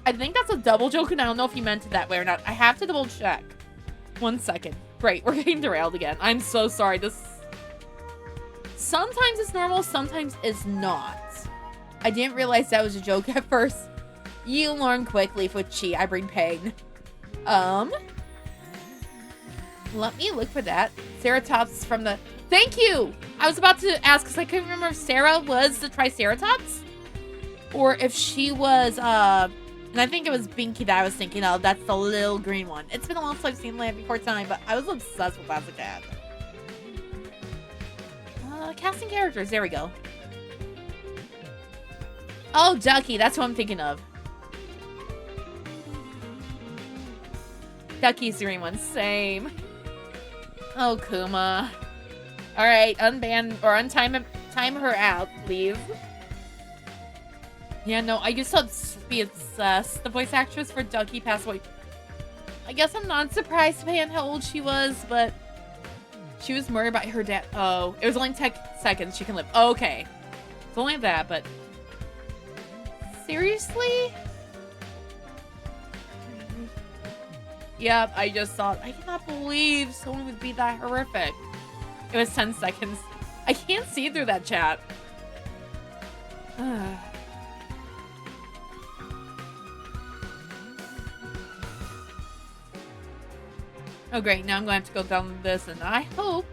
I think that's a double joke, and I don't know if you meant it that way or not. I have to double check. 1 second. Great, we're getting derailed again. I'm so sorry. This... Sometimes it's normal, sometimes it's not. I didn't realize that was a joke at first. You learn quickly. With chi, I bring pain. Let me look for that. Ceratops from the... Thank you! I was about to ask, because I couldn't remember if Sarah was the Triceratops. Or if she was, and I think it was Binky that I was thinking of. That's the little green one. It's been a while since I've seen Land Before Time, but I was obsessed with that as a cat. Casting characters. There we go. Oh, Ducky. That's what I'm thinking of. Ducky's the green one. Same. Oh, Kuma. Alright, unban or untime time her out, please. Yeah, no, I used to be obsessed. The voice actress for Ducky passed away. I guess I'm not surprised depending on how old she was, but she was murdered by her dad. Oh, it was only 10 seconds she can live. Oh, okay. It's only that, but seriously? Yep, I just thought, I cannot believe someone would be that horrific. It was 10 seconds. I can't see through that chat. Oh great, now I'm going to have to go down this, and I hope...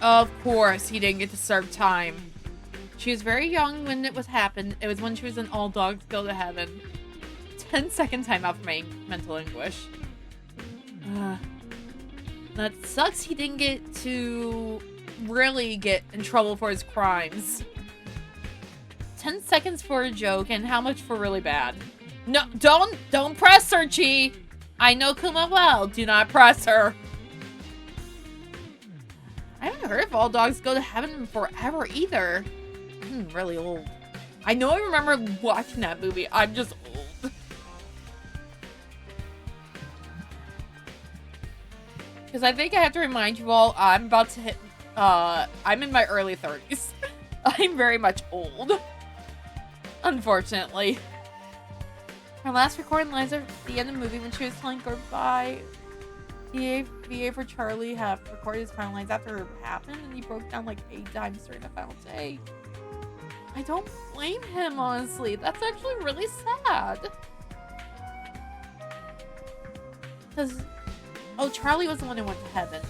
Of course, he didn't get to serve time. She was very young when it was happened. It was when she was in All Dogs Go to Heaven. 10-second timeout for my mental anguish. That sucks he didn't get to really get in trouble for his crimes. 10 seconds for a joke, and how much for really bad? No, don't press her, Chi! I know Kuma well. Do not press her. I haven't heard of All Dogs Go to Heaven in forever either. I'm really old. I know I remember watching that movie. I'm just old. Because I think I have to remind you all, I'm about to hit, I'm in my early 30s. I'm very much old. Unfortunately. Her last recording lines are at the end of the movie when she was telling goodbye. VA for Charlie have recorded his final lines after it happened, and he broke down like 8 times during the final take. I don't blame him, honestly. That's actually really sad. Because, oh, Charlie was the one who went to heaven.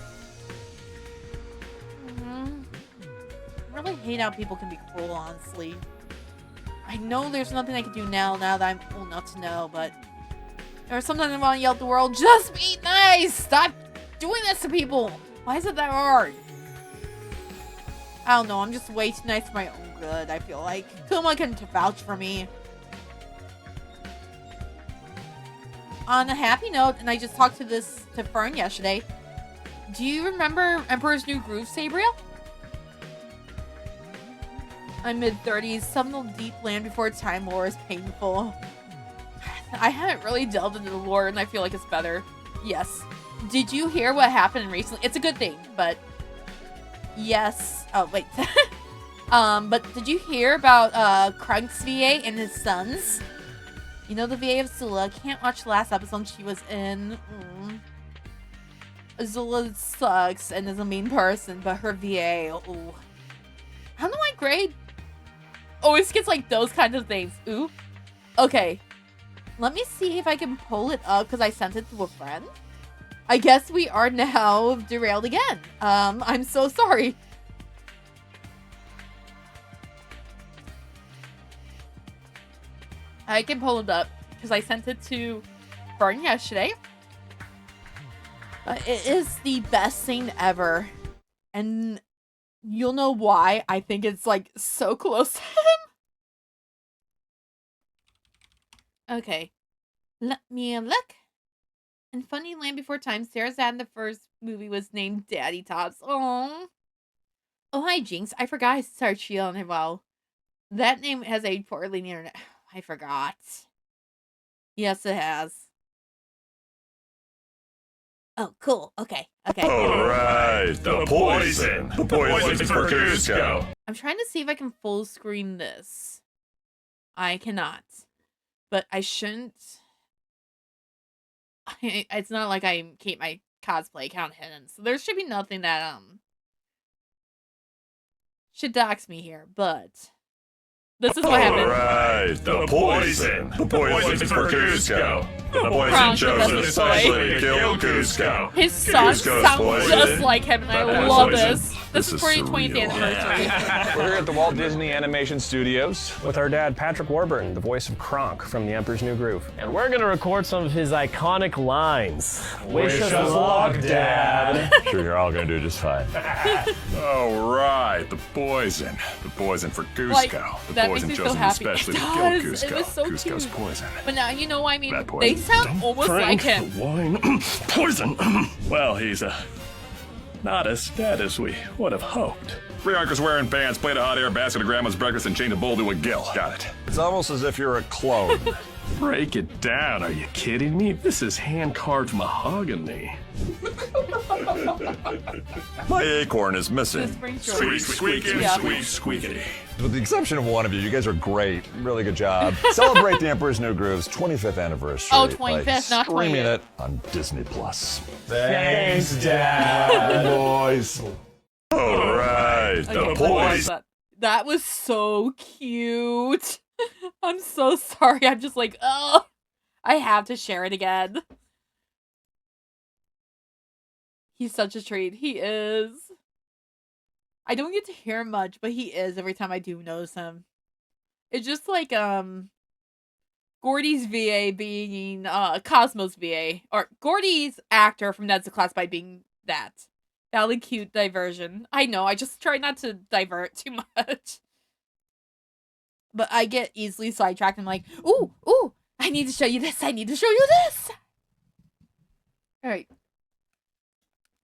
I really hate how people can be cruel, honestly. I know there's nothing I can do now that I'm old enough to know, but there's something I want to yell at the world. Just be nice! Stop doing this to people! Why is it that hard? I don't know, I'm just way too nice for my own good, I feel like. Kuma can vouch for me. On a happy note, and I just talked to Fern yesterday, do you remember Emperor's New Groove, Sabriel? I'm mid-30s, some of the deep land before time lore is painful. I haven't really delved into the lore, and I feel like it's better. Yes. Did you hear what happened recently? It's a good thing, but... Yes. Oh, wait. But did you hear about Crunk's VA and his sons? You know the VA of Zula. Can't watch the last episode she was in. Zula sucks and is a mean person, but her VA, ooh. I don't know why grade always gets like those kinds of things. Ooh. Okay. Let me see if I can pull it up because I sent it to a friend. I guess we are now derailed again. I'm so sorry. I can pull it up because I sent it to Fern yesterday. It is the best scene ever. And you'll know why I think it's like so close to him. Okay. Let me look. In Funny Land Before Time, Sarah's dad in the first movie was named Daddy Tops. Oh. Oh, hi, Jinx. I forgot I started shielding him well. That name has aged poorly in the internet. I forgot. Yes, it has. Oh, cool. Okay. Okay. Alright, the poison. The poison for Cusco. I'm trying to see if I can full screen this. I cannot. But I shouldn't. It's not like I keep my cosplay account hidden. So there should be nothing that, should dox me here. But this is what happened. Alright, the poison. The poison for Cusco. The poison Kronk, chosen that's especially to kill Cusco. His son Cusco's sounds poison. just like him, and I love this. This is for your 20th surreal. anniversary. We're here at the Walt Disney Animation Studios with our dad, Patrick Warburton, the voice of Kronk from The Emperor's New Groove. And we're gonna record some of his iconic lines. Wish us luck, Dad. Sure, you're all gonna do just fine. All right, the poison. The poison for Cusco. Like, the that poison makes me so chosen happy. especially It to does. kill Cusco. It was so Cusco's cute. poison. But now you know, I mean, Bad they poison. sound almost like him. Wine. Poison. Well, he's not as dead as we would have hoped. 3 uncles wearing pants, plate of hot air, basket of grandma's breakfast, and chained a bull to a gill. Got it. It's almost as if you're a clone. Break it down. Are you kidding me? This is hand-carved mahogany. My acorn is missing. This brings joy. Squeak, squeaking, Yeah. squeak, squeakity. With the exception of one of you guys are great. Really good job. Celebrate The Emperor's New Groove's 25th anniversary. Oh, 25th, by not streaming 20th. it on Disney Plus. Thanks, Dad. Boys. All right, Okay, the let's watch poison. that. That was so cute. I'm so sorry. I'm just like, oh, I have to share it again. He's such a treat. He is. I don't get to hear much, but he is every time I do notice him. It's just like Gordy's VA being Cosmo's VA, or Gordy's actor from Ned's Classified being that. Valley cute diversion. I know, I just try not to divert too much. But I get easily sidetracked. I'm like, ooh, I need to show you this. I need to show you this. All right.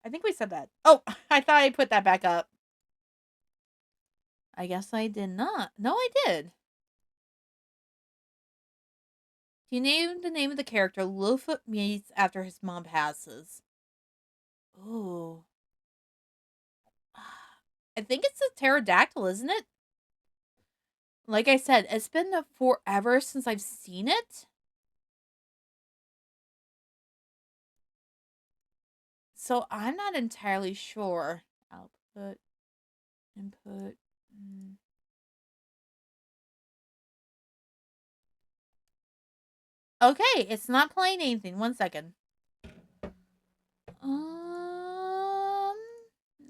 I think we said that. Oh, I thought I put that back up. I guess I did not. No, I did. You named the name of the character Littlefoot meets after his mom passes. Ooh. I think it's a pterodactyl, isn't it? Like I said, it's been forever since I've seen it. So I'm not entirely sure. Output, input. Okay, it's not playing anything. 1 second.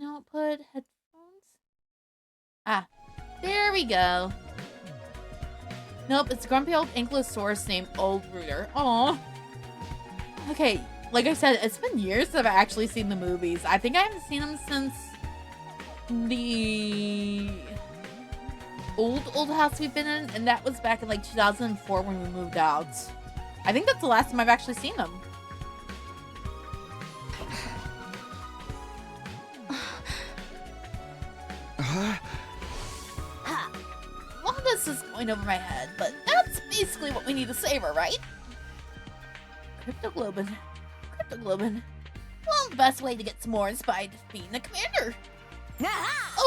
Output headphones. Ah, there we go. Nope, it's a grumpy old ankylosaurus named Old Rooter. Aw. Okay, like I said, it's been years that I've actually seen the movies. I think I haven't seen them since the old house we've been in, and that was back in like 2004 when we moved out. I think that's the last time I've actually seen them. All this is going over my head, but that's basically what we need to savor, right? Cryptoglobin. Well, the best way to get some more is by defeating the commander.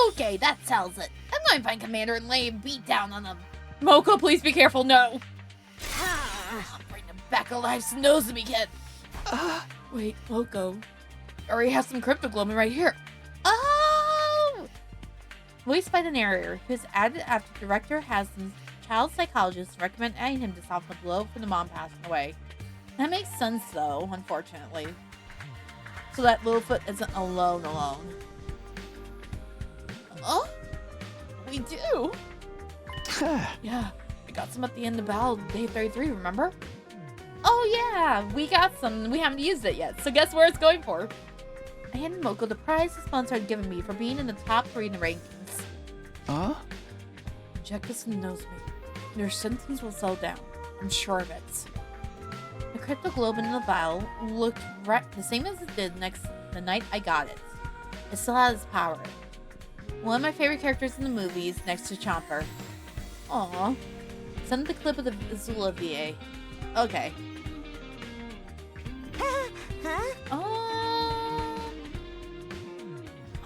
Okay, that tells it. I'm going to find Commander and lay a beat down on him. Moko, please be careful, no. I'll bring him back alive so Nozomi can. Wait, Moko. I already have some cryptoglobin right here. Oh! Voiced by the narrator, who is added after the director has some child psychologists recommend adding him to soften the blow for the mom passing away. That makes sense, though, unfortunately. So that Littlefoot isn't alone. Oh? We do? Yeah, I got some at the end of battle day 33, remember? Oh yeah, we got some. We haven't used it yet, so guess where it's going for? I handed Moko the prize the sponsor had given me for being in the top 3 in the rankings. Huh? Inject this and knows me. Your symptoms will slow down. I'm sure of it. The cryptoglobin in the vial looked the same as it did the night I got it. It still has power. One of my favorite characters in the movies, next to Chomper. Aww. Send the clip of the Azula VA. Okay.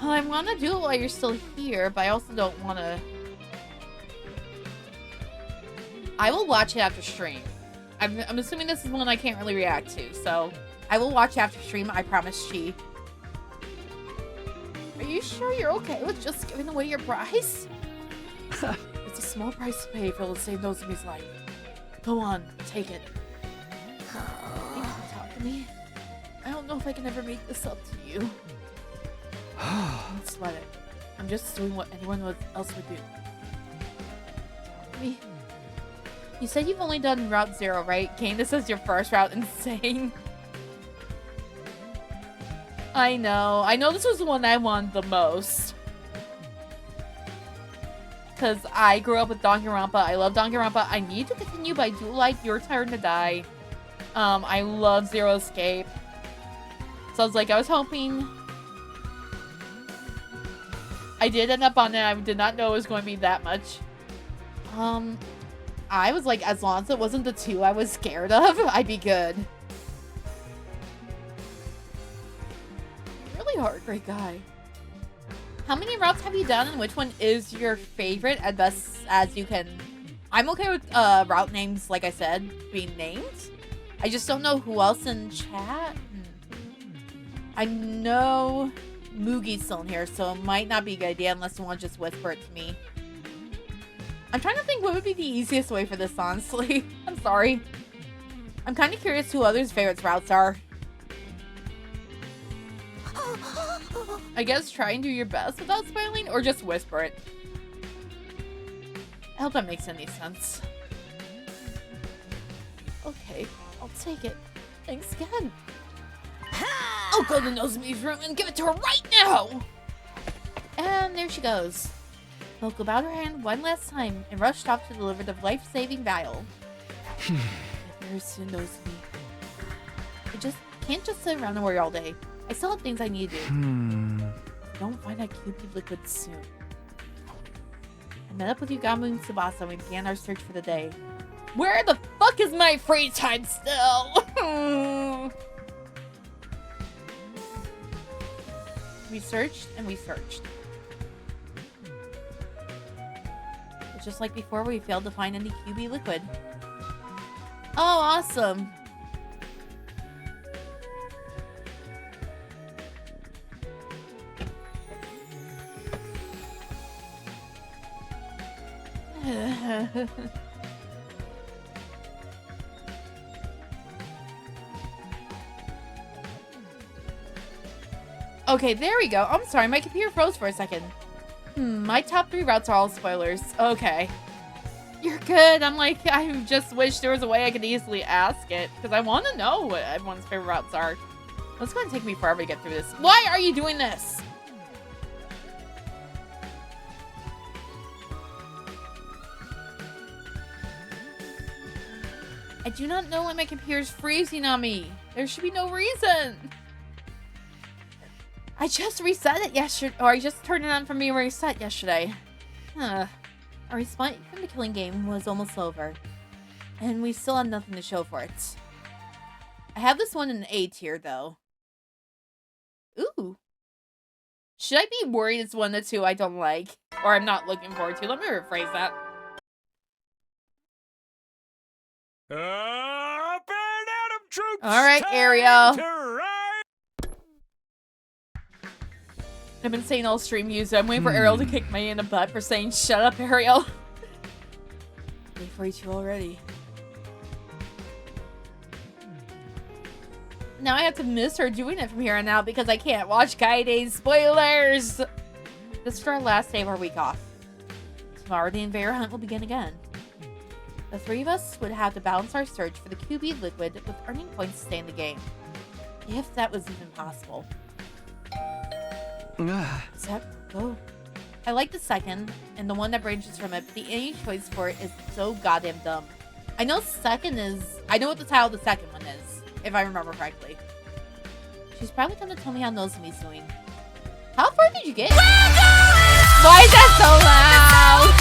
I want to do it while you're still here, but I also don't want to... I will watch it after stream. I'm assuming this is one I can't really react to, so I will watch after stream, I promise, Chi. Are you sure you're okay with just giving away your prize? It's a small price to pay if it'll save Nozomi's life. Go on, take it. You can talk to me. I don't know if I can ever make this up to you. Let's let it. I'm just doing what anyone else would do. You said you've only done Route 0, right? Kane, this is your first route. Insane. I know this was the one I wanted the most. Because I grew up with Danganronpa. I love Danganronpa. I need to continue, but I do like Your Turn to Die. I love Zero Escape. So I was like, I was hoping... I did end up on it. I did not know it was going to be that much. I was like, as long as it wasn't the 2 I was scared of, I'd be good. Really hard, great guy. How many routes have you done and which one is your favorite as best as you can? I'm okay with route names, like I said, being named. I just don't know who else in chat. I know Mugi's still in here, so it might not be a good idea unless you want to just whisper it to me. I'm trying to think what would be the easiest way for this, honestly. I'm sorry. I'm kind of curious who others' favorites routes are. I guess try and do your best without spoiling, or just whisper it. I hope that makes any sense. Okay, I'll take it. Thanks again. I'll go to Nozomi's room and give it to her right now! And there she goes. Milko bowed her hand one last time and rushed off to deliver the life-saving vial. There's Nozomi. I just can't just sit around and worry all day. I still have things I need to do. Don't find that QP liquid soon. I met up with Yugamu and Tsubasa and we began our search for the day. Where the fuck is my free time still? We searched and we searched. It's just like before, we failed to find any QB liquid. Oh, awesome. Okay, there we go. I'm sorry, my computer froze for a second. My top 3 routes are all spoilers. Okay. You're good. I'm like, I just wish there was a way I could easily ask it. Because I want to know what everyone's favorite routes are. It's going to take me forever to get through this. Why are you doing this? I do not know why my computer's freezing on me. There should be no reason. I just reset it yesterday, or I just turned it on from being reset yesterday. Our response from the killing game was almost over, and we still have nothing to show for it. I have this one in A tier, though. Ooh. Should I be worried it's one of the 2 I don't like, or I'm not looking forward to? Let me rephrase that. Up and Adam troops! All right, Ariel. I've been saying all stream use. I'm waiting for Ariel to kick me in the butt for saying, shut up, Ariel. Day 42 already. Now I have to miss her doing it from here on out because I can't watch Kaide's spoilers. This is our last day of our week off. Tomorrow the Invader hunt will begin again. The 3 of us would have to balance our search for the QB liquid with earning points to stay in the game. If that was even possible. Go. I like the second, and the one that branches from it, but the any choice for it is so goddamn dumb. I know what the title of the second one is, if I remember correctly. She's probably gonna tell me how Nozomi's doing. How far did you get? Why is that so loud?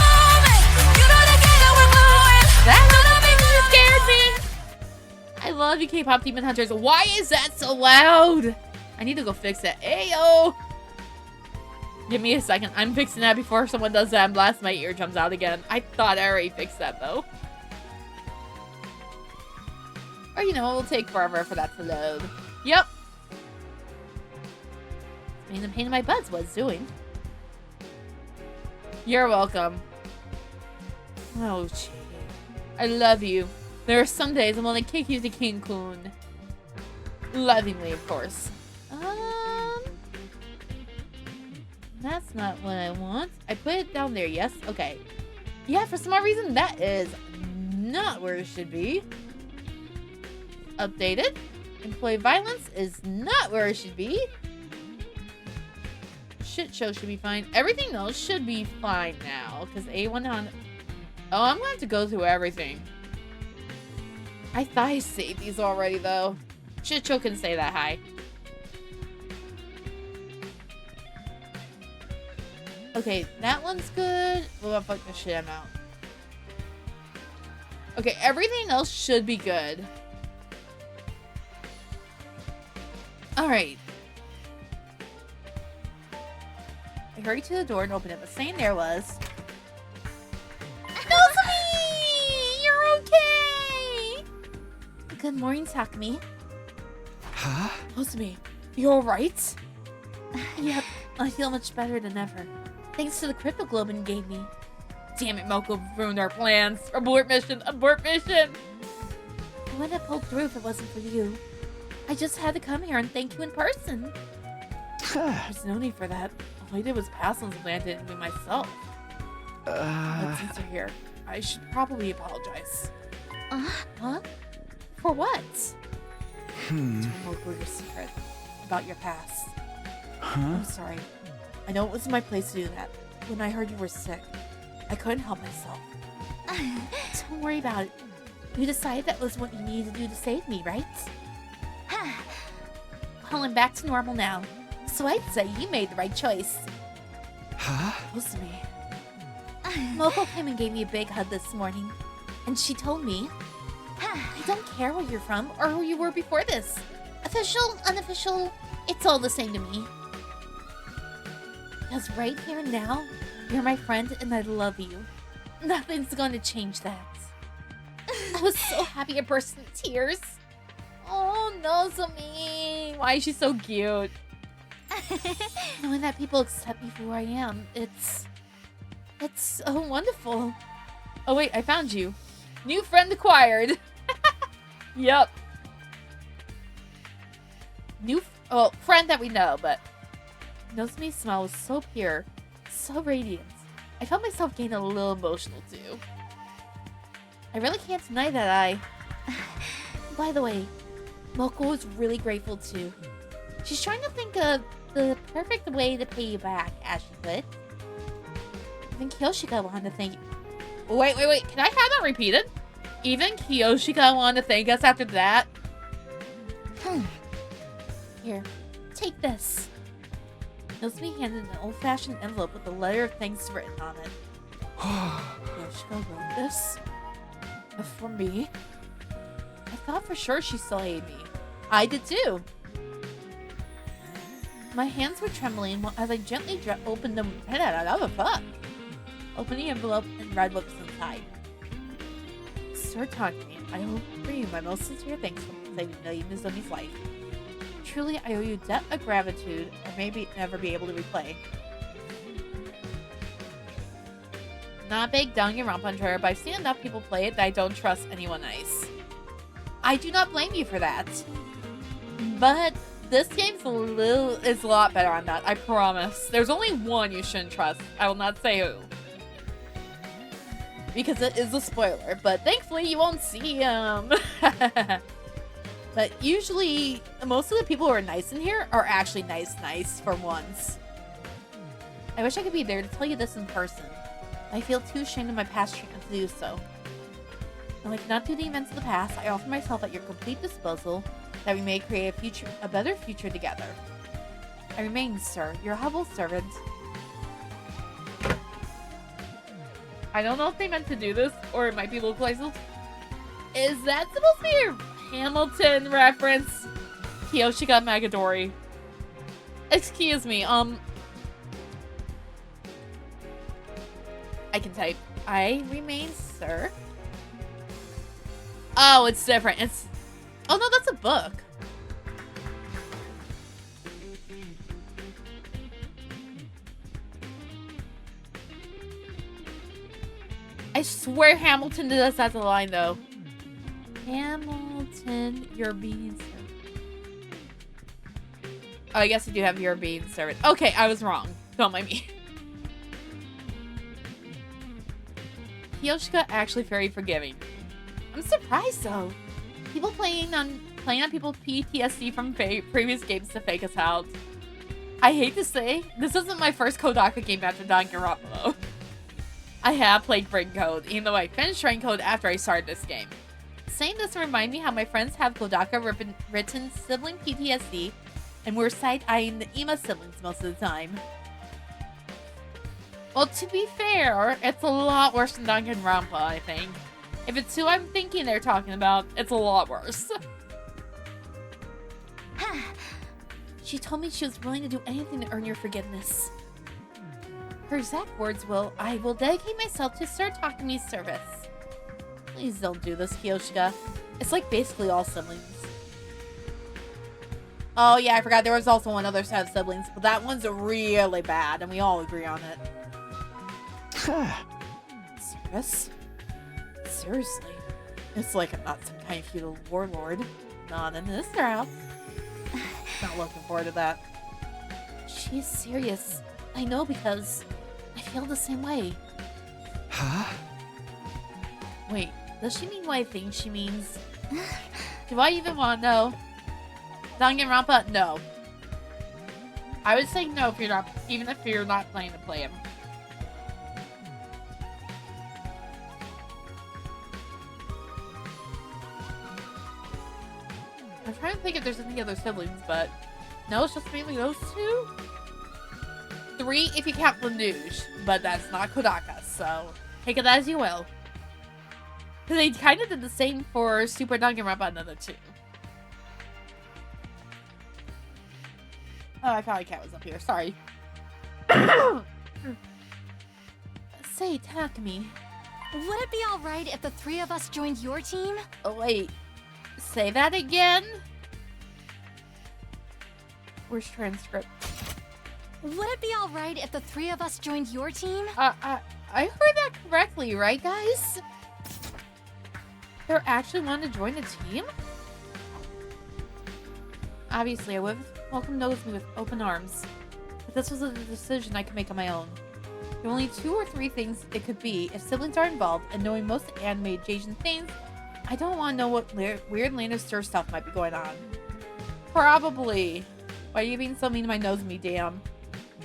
That scared me! I love you, K-pop Demon Hunters. Why is that so loud? I need to go fix it. Ayo! Give me a second. I'm fixing that before someone does that and blasts my eardrums out again. I thought I already fixed that, though. Or, you know, it will take forever for that to load. Yep. I mean, the pain in my butt's what it's doing. You're welcome. Oh, gee. I love you. There are some days I'm gonna kick you to King-kun. Lovingly, of course. That's not what I want. I put it down there, yes? Okay. Yeah, for some odd reason, that is not where it should be. Updated. Employee violence is not where it should be. Shit show should be fine. Everything else should be fine now. Because A1 on... Oh, I'm going to have to go through everything. I thought I saved these already, though. Shit show can say that high. Okay, that one's good. Well, fuck this shit, I'm out. Okay, everything else should be good. Alright. I hurried to the door and opened it, but saying there was... Nozomi! You're okay! Good morning, Takumi. Huh? Nozomi, you alright? Yep, I feel much better than ever. Thanks to the cryptoglobin you gave me. Damn it, Moko ruined our plans. Abort mission, abort mission! I wouldn't have pulled through if it wasn't for you. I just had to come here and thank you in person. There's no need for that. All I did was pass on something I didn't do myself. But since you're here, I should probably apologize. Huh? For what? Tell Moko your secret about your past. I'm sorry. I know it was my place to do that. When I heard you were sick, I couldn't help myself. Don't worry about it. You decided that was what you needed to do to save me, right? Well, I'm back to normal now. So I'd say you made the right choice. Huh? Listen to me. Moko came and gave me a big hug this morning. And she told me, I don't care where you're from or who you were before this. Official, unofficial, it's all the same to me. Because right here and now, you're my friend and I love you. Nothing's going to change that. I was so happy I burst into tears. Oh, Nozomi. Why is she so cute? Knowing that people accept me for who I am, it's so wonderful. Oh wait, I found you. New friend acquired. Yep. Friend that we know, but Nozomi's smile was so pure, so radiant. I felt myself getting a little emotional too. I really can't deny that By the way, Moko is really grateful too. She's trying to think of the perfect way to pay you back, as she put it. Even Kiyoshika wanted to thank you. Wait. Can I have that repeated? Even Kiyoshika wanted to thank us after that? Here, take this. Nozomi handed an old-fashioned envelope with a letter of thanks written on it. Kiyoshika wrote this? For me? I thought for sure she still hated me. I did too. My hands were trembling as I gently opened them. Opened the envelope and read what was inside. Sir Takumi, I hope for you my most sincere thanks for saving Nozomi's life. Truly, I owe you a debt of gratitude I may never be able to repay. Not a big Danganronpa, but I've seen enough people play it that I don't trust anyone nice. I do not blame you for that. But this game's is a lot better on that, I promise. There's only one you shouldn't trust. I will not say who. Because it is a spoiler, but thankfully you won't see him. But usually, most of the people who are nice in here are actually nice for once. I wish I could be there to tell you this in person. I feel too ashamed of my past treatment to do so. Though I cannot do the events of the past, I offer myself at your complete disposal that we may create a better future together. I remain, sir, your humble servant. I don't know if they meant to do this, or it might be localized. Is that supposed to be a Hamilton reference? Kiyoshika Magadori. Excuse me, I can type. I remain, sir. Oh, it's different. It's... Oh no, that's a book. I swear Hamilton did this as a line, though. Hamilton, you're being served. Oh, I guess you do have your being servant. Okay, I was wrong. Don't mind me. Yoshika actually very forgiving. I'm surprised though. People playing on people's PTSD from previous games to fake us out. I hate to say, this isn't my first Kodaka game after Danganronpa though. I have played Brain Code, even though I finished Brain Code after I started this game. Saying this reminds me how my friends have Kodaka written sibling PTSD, and we're side-eyeing the Ima siblings most of the time. Well, to be fair, it's a lot worse than Danganronpa, I think. If it's who I'm thinking they're talking about, it's a lot worse. She told me she was willing to do anything to earn your forgiveness. Her exact words I will dedicate myself to Sir Takami's service. Please don't do this, Kiyoshika. It's like basically all siblings. Oh yeah, I forgot there was also one other set of siblings, but that one's really bad, and we all agree on it. Service? Seriously? It's like I'm not some kind of feudal warlord. Not in this route. Not looking forward to that. She's serious. I know because I feel the same way. Huh? Wait, does she mean what I think she means? Do I even want to know? Danganronpa? No. I would say no if you're not, even if you're not planning to play him. I'm trying to think if there's any other siblings, but no, it's just mainly those two. 3 if you count Lanuge, but that's not Kodaka, so take it as you will. Because they kind of did the same for Super Danganronpa another 2. Oh, I thought my cat was up here. Sorry. Say, Takami. Would it be alright if the 3 of us joined your team? Oh, wait. Say that again? Where's transcript? Would it be alright if the 3 of us joined your team? I heard that correctly, right, guys? They're actually wanting to join the team? Obviously, I would have welcomed Nozomi with open arms. But this was a decision I could make on my own. There are only 2 or 3 things it could be if siblings are involved, and knowing most anime Asian things, I don't want to know what weird Lannister stuff might be going on. Probably. Why are you being so mean to my Nozomi, damn?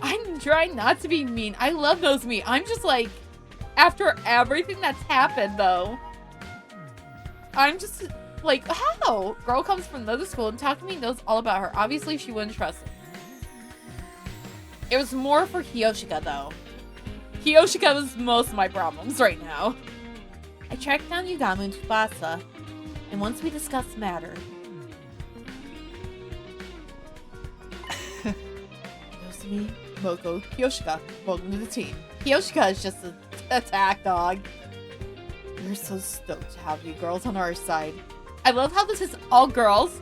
I'm trying not to be mean. I love Nozomi. I'm just like, after everything that's happened, though, I'm just like, how? Girl comes from another school and Takami knows all about her. Obviously, she wouldn't trust him. It was more for Kiyoshika, though. Kiyoshika was most of my problems right now. I tracked down Yugamu in Tsubasa, and once we discussed the matter... Nozomi, Moko, Kiyoshika, welcome to the team. Kiyoshika is just an attack dog. We're so stoked to have you girls on our side. I love how this is all girls,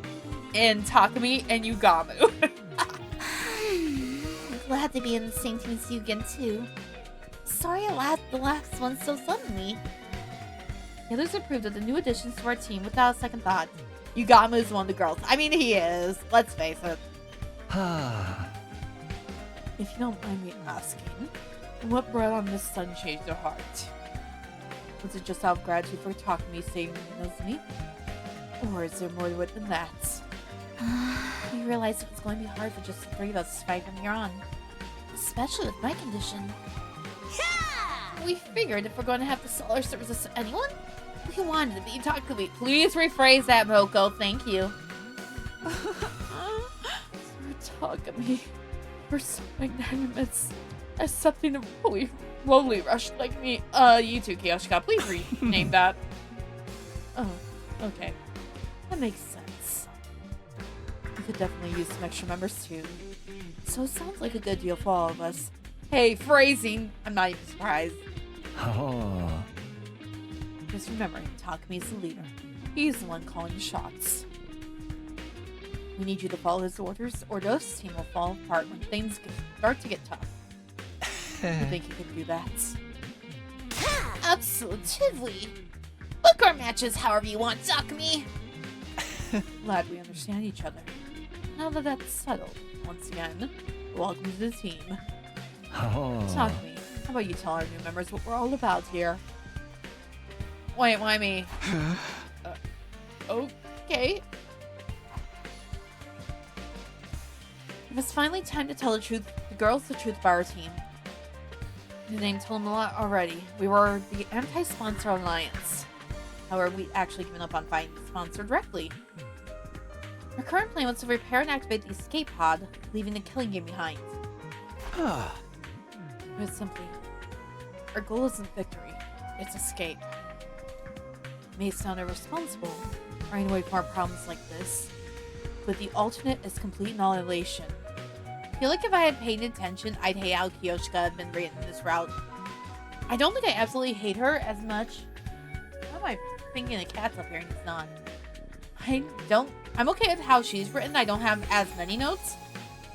and Takami and Yugamu. I'm glad to be in the same team as you again, too. Sorry I left the last one so suddenly. The others approved of the new additions to our team without a second thought. Yugamu is one of the girls. I mean, he is. Let's face it. If you don't mind me asking, what brought on this sudden change of heart? Was it just out of gratitude for Takami saving Nozomi? Or is there more to it than that? We realized it was going to be hard for just the 3 of us to fight from here on. Especially with my condition. Yeah! We figured if we're going to have to sell our services to anyone, we wanted to be Takami. Please rephrase that, Moko. Thank you. Takami. For so magnanimous. As something to lowly rush like me. You too, Kiyoshika. Please rename that. Oh, okay. That makes sense. We could definitely use some extra members too. So it sounds like a good deal for all of us. Hey, phrasing! I'm not even surprised. Oh. Just remember, Takami's the leader. He's the one calling the shots. We need you to follow his orders, or this team will fall apart when things start to get tough. You think you can do that? Absolutely! Book our matches however you want, Takami! Glad we understand each other. Now that that's settled, once again, welcome to the team. Talk to me. How about you tell our new members what we're all about here? Wait, why me? Okay. It was finally time to tell the girls the truth about our team. The name told them a lot already. We were the anti-sponsor alliance. However, we'd actually given up on finding the sponsor directly. Our current plan was to repair and activate the escape pod, leaving the killing game behind. But simply, our goal isn't victory, it's escape. It may sound irresponsible, trying to avoid more problems like this, but the alternate is complete annihilation. I feel like if I had paid attention, I'd hate how Kiyoshika had been written this route. I don't think I absolutely hate her as much. How am I thinking the cat's up here and it's not? I'm okay with how she's written. I don't have as many notes.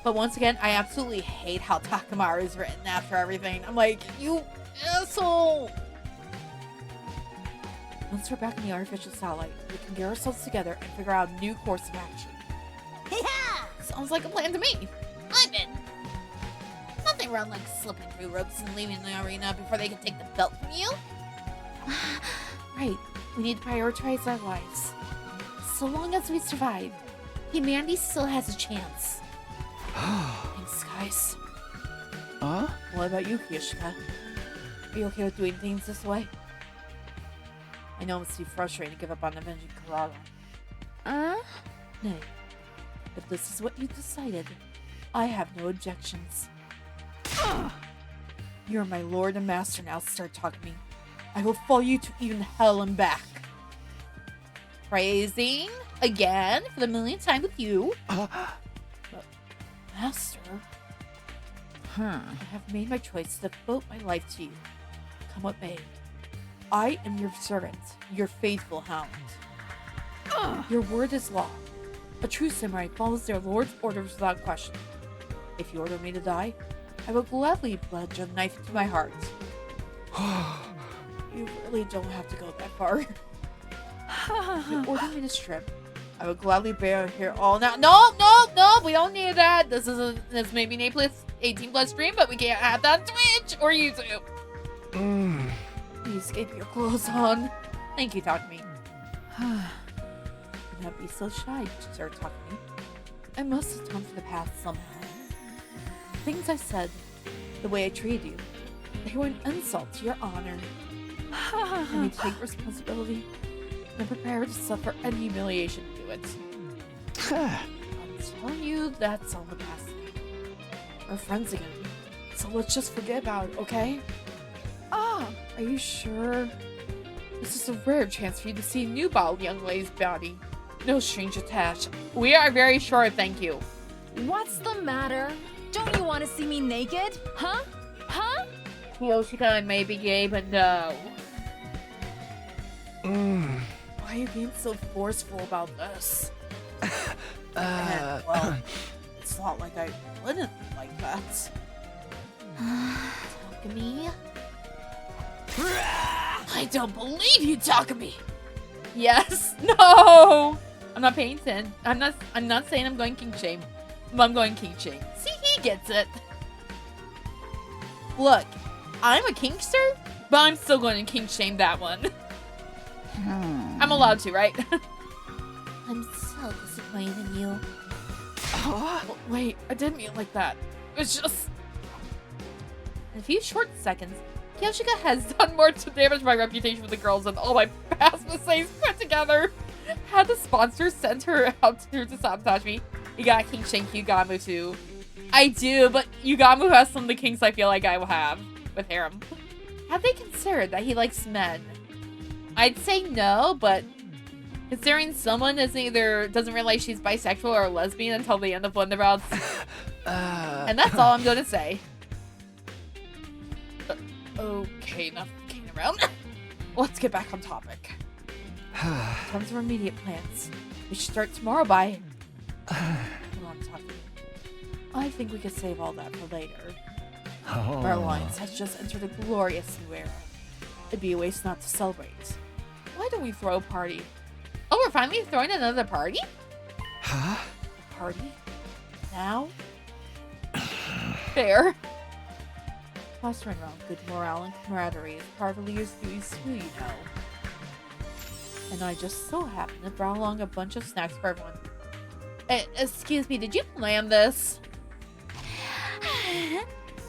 But once again, I absolutely hate how Takamaru is written after everything. I'm like, you asshole! Once we're back in the artificial satellite, we can get ourselves together and figure out a new course of action. Yeah! Sounds like a plan to me. I'm in. Nothing wrong like slipping through ropes and leaving the arena before they can take the belt from you. Right. We need to prioritize our lives. So long as we survive, humanity still has a chance. Thanks, guys. What about you, Kiyoshika? Are you okay with doing things this way? I know it must be frustrating to give up on avenging Kurara. Nay. If this is what you decided, I have no objections. You're my lord and master now, start talking to me. I will follow you to even hell and back. Praising again for the millionth time with you. Master, I have made my choice to devote my life to you. Come what may. I am your servant, your faithful hound. Your word is law. A true samurai follows their lord's orders without question. If you order me to die, I will gladly plunge a knife into my heart. You really don't have to go that far. If you order me to strip, I will gladly bear here all now. No, we don't need that. This may be an 18 plus stream, but we can't have that on Twitch or YouTube. Please keep your clothes on. Thank you, Takumi. Do not be so shy, sir, Takumi. I must atone for the past somehow. The things I said, the way I treated you, they were an insult to your honor. I need to take responsibility and prepare to suffer any humiliation to do it. I'm telling you, that's all the past. We're friends again, so let's just forget about it, okay? Are you sure? This is a rare chance for you to see a new bottled young lady's body. No strings attached. We are very sure, thank you. What's the matter? Don't you want to see me naked? Huh? Kiyoshika may be gay, but no. Why are you being so forceful about this? And, well, it's not like I wouldn't like that. Takumi? I don't believe you, Takumi! Yes! No! I'm not paying attention. I'm not saying I'm going king shame. But I'm going king shame. See, he gets it. Look, I'm a kinkster, but I'm still going to king shame that one. I'm allowed to, right? I'm so disappointed in you. Wait, I didn't mean it like that. It was just... In a few short seconds, Kiyoshika has done more to damage my reputation with the girls than all my past mistakes put together. Had the sponsor sent her out here to sabotage me, you got King Shank Yugamu too. I do, but Yugamu has some of the kinks I feel like I will have with harem. Have they considered that he likes men? I'd say no, but considering someone is either doesn't realize she's bisexual or lesbian until the end of one of the routes, and that's all I'm gonna say. Okay, enough kidding around. Let's get back on topic. In terms of our immediate plans, we should start tomorrow by... Hold on, Takumi. I think we could save all that for later. Our alliance has just entered a glorious new era. It'd be a waste not to celebrate. Why don't we throw a party? Oh, we're finally throwing another party? A party? Now? Fair. Fostering around good morale and camaraderie is part of a leader's duties too, you know. And I just so happened to brought along a bunch of snacks for everyone. Excuse me, did you plan this?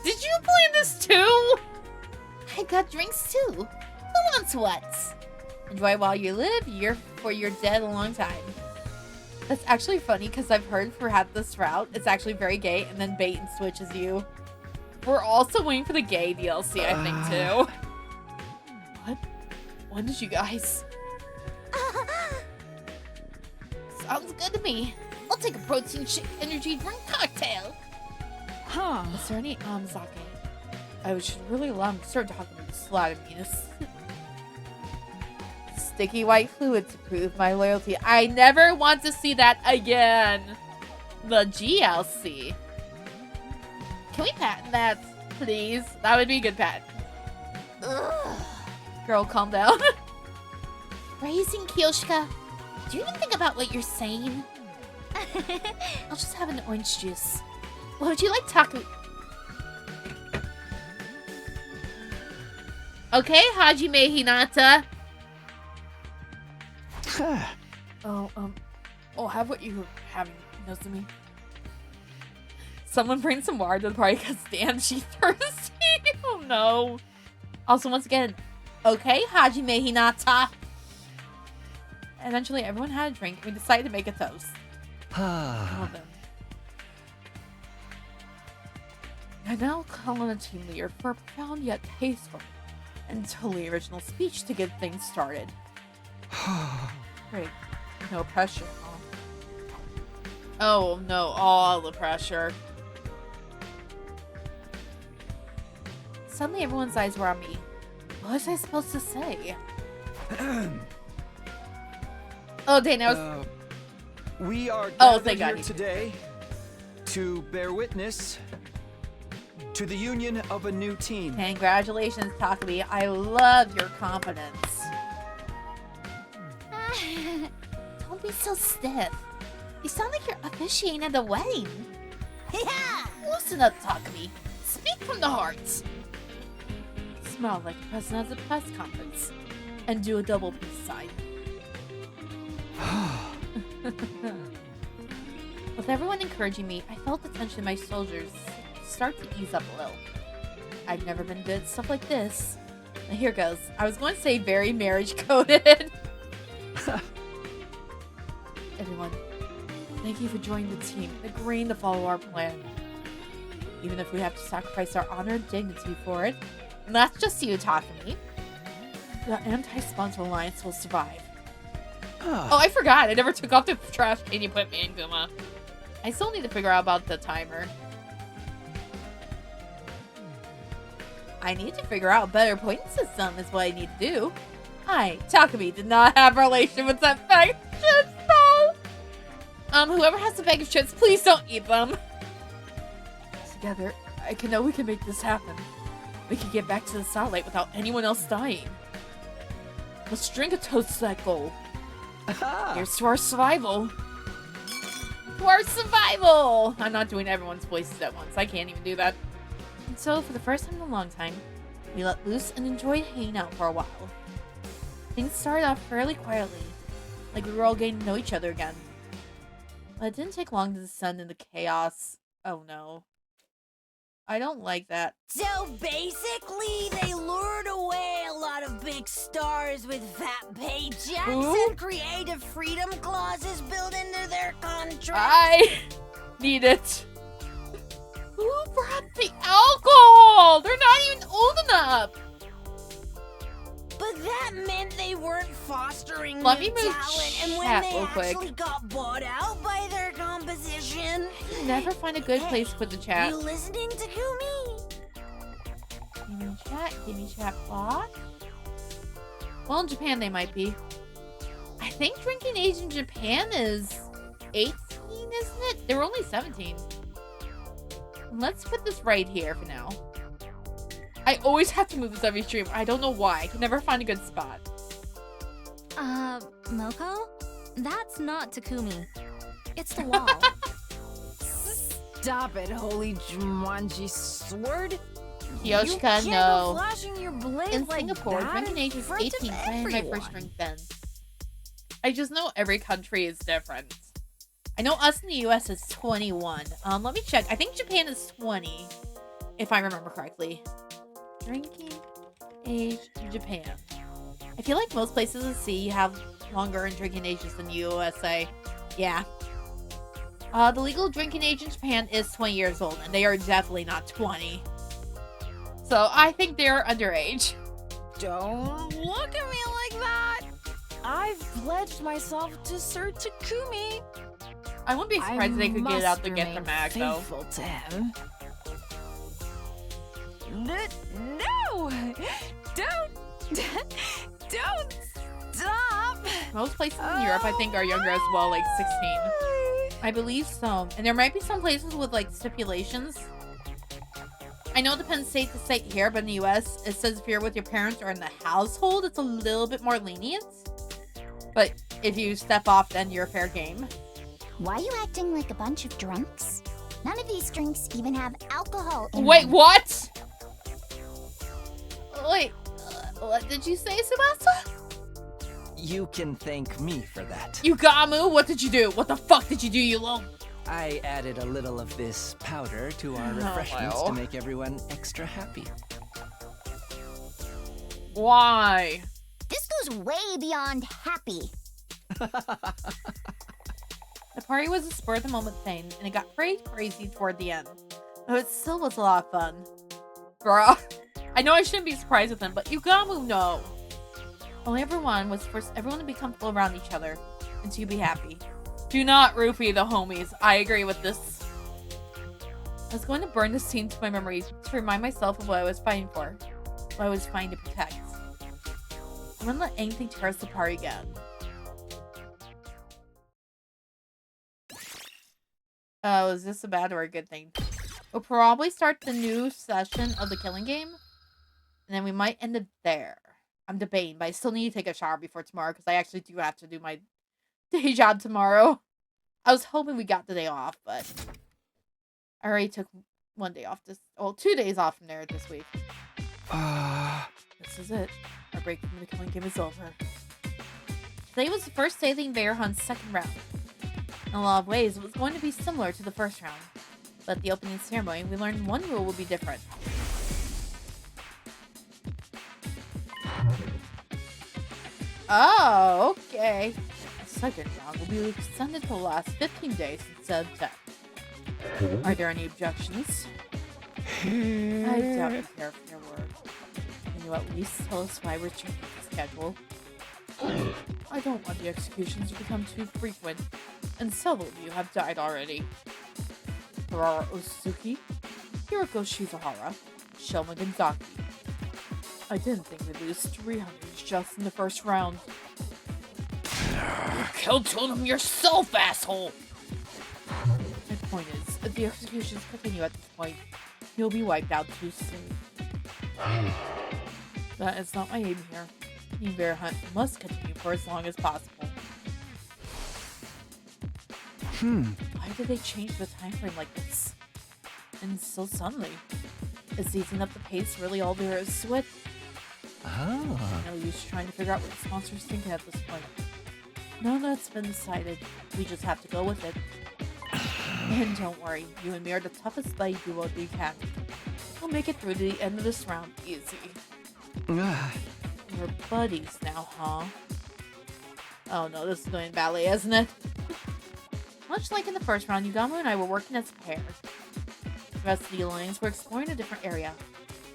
Did you plan this too? I got drinks too. Who wants what? Enjoy while you live, you're dead a long time. That's actually funny because I've heard for this route, it's actually very gay, and then bait and switches you. We're also waiting for the gay DLC, I think, too. What? When did you guys? Sounds good to me. I'll take a protein shake energy drink cocktail. Huh. Is there any sake? I should really allow him to start talking to the slot of meanness. Sticky white fluid to prove my loyalty. I never want to see that again. The GLC. Can we patent that, please? That would be a good patent. Ugh. Girl, calm down. Raising Kyoshika, do you even think about what you're saying? I'll just have an orange juice. What would you like, Taku? Okay, Hajime Hinata. I'll have what you're having, Nozomi. Someone bring some water to the party because damn, she's thirsty. Oh no. Also, once again, okay, Hajime Hinata. Eventually, everyone had a drink and we decided to make a toast. All of them. I now call on a team leader for a profound yet tasteful and totally original speech to get things started. Great. No pressure, huh? Oh no, all the pressure. Suddenly everyone's eyes were on me. What was I supposed to say? Oh, dang, I was... We are thank gathered here God. today to bear witness to the union of a new team. Congratulations, Takumi. I love your confidence. Don't be so stiff. You sound like you're officiating at the wedding. Yeah! Loosen up, Takumi. Speak from the heart. Smile like a president at a press conference. And do a double peace sign. With everyone encouraging me, I felt the tension in my shoulders start to ease up a little. I've never been good at stuff like this. Now here goes. I was going to say very marriage coded. Everyone, thank you for joining the team and agreeing to follow our plan. Even if we have to sacrifice our honor and dignity for it. And that's just you, Takumi. The anti-sponsor alliance will survive. Oh, I forgot. I never took off the trash can you put me in, Kuma. I still need to figure out about the timer. I need to figure out a better point system is what I need to do. Takumi did not have a relation with that bag of chips, no! Whoever has the bag of chips, please don't eat them. Together, I know we can make this happen. We can get back to the satellite without anyone else dying. Let's drink a toast to that goal. Here's to our survival. To our survival! I'm not doing everyone's voices at once. I can't even do that. And so, for the first time in a long time, we let loose and enjoyed hanging out for a while. Things started off fairly quietly, like we were all getting to know each other again. But it didn't take long to descend into chaos. Oh no. I don't like that. So basically, they lured away a lot of big stars with fat paychecks and creative freedom clauses built into their contracts. I need it. Who brought the alcohol? They're not even old enough. But that meant they weren't fostering Let new me move talent, and when chat they real quick. actually got bought out by their composition, You never find a good place to put the chat. you listening to Kumi? Give me chat block. Well, in Japan they might be. I think drinking age in Japan is 18, isn't it? They were only 17. Let's put this right here for now. I always have to move this every stream. I don't know why. I can never find a good spot. Moko? That's not Takumi. It's the wall. Stop it, holy Jumanji sword. Yoshika, you no. flashing your blade In like Singapore, that drinking in age is front of 18, so I had my first everyone. drink then. I just know every country is different. I know us in the US is 21. Let me check. I think Japan is 20, if I remember correctly. Drinking age in Japan. I feel like most places in sea have longer in drinking ages than USA. Yeah. The legal drinking age in Japan is 20 years old, and they are definitely not 20. So I think they're underage. Don't look at me like that. I've pledged myself to Sir Takumi. I wouldn't be surprised if they could get out to get the mag, though. Faithful to him. No! Don't stop! Most places in Europe, I think, are younger as well, like 16. I believe so. And there might be some places with, like, stipulations. I know it depends state to state here, but in the US, it says if you're with your parents or in the household, it's a little bit more lenient. But if you step off, then you're fair game. Why are you acting like a bunch of drunks? None of these drinks even have alcohol in Wait, them. what? Wait, what did you say, Subasa? You can thank me for that. Yugamu, what did you do? What the fuck did you do, you little... I added a little of this powder to our refreshments to make everyone extra happy. Why? This goes way beyond happy. The party was a spur-of-the-moment thing, and it got pretty crazy toward the end. Though it still was a lot of fun. Bruh. I know I shouldn't be surprised with him, but Yugamu, no. All I ever wanted was for everyone to be comfortable around each other, and to be happy. Do not roofie the homies. I agree with this. I was going to burn this scene to my memory to remind myself of what I was fighting for. What I was fighting to protect. I wouldn't let anything tear us apart again. Oh, is this a bad or a good thing? We'll probably start the new session of the killing game. And then we might end it there. I'm debating, but I still need to take a shower before tomorrow because I actually do have to do my day job tomorrow. I was hoping we got the day off, but I already took 1 day off 2 days off from there this week. This is it. Our break from the killing game is over. Today was the first day of the Invader Hunt's second round. In a lot of ways, it was going to be similar to the first round. But at the opening ceremony, we learned one rule will be different. Oh, okay. The second round will be extended to last 15 days instead of 10. Are there any objections? I doubt you care for your word. Can you at least tell us why we're changing the schedule? I don't want the executions to become too frequent, and several of you have died already. Harara Osuki, Hiroko Shizuhara, Shoma Gonzaki. I didn't think we'd lose 300 just in the first round. You killed two of them yourself, asshole! My point is, if the executions continue at this point, you'll be wiped out too soon. That is not my aim here. The Invader Hunt must continue for as long as possible. Why did they change the time frame like this? And so suddenly? Is easing up the pace really all there is to it? No use trying to figure out what the sponsor's thinking at this point. Now that's been decided, we just have to go with it. And don't worry, you and me are the toughest buddy duo at the academy. We'll make it through to the end of this round easy. We're buddies now, huh? Oh no, this is going badly, isn't it? Much like in the first round, Yugamu and I were working as a pair. The rest of the Alliance were exploring a different area.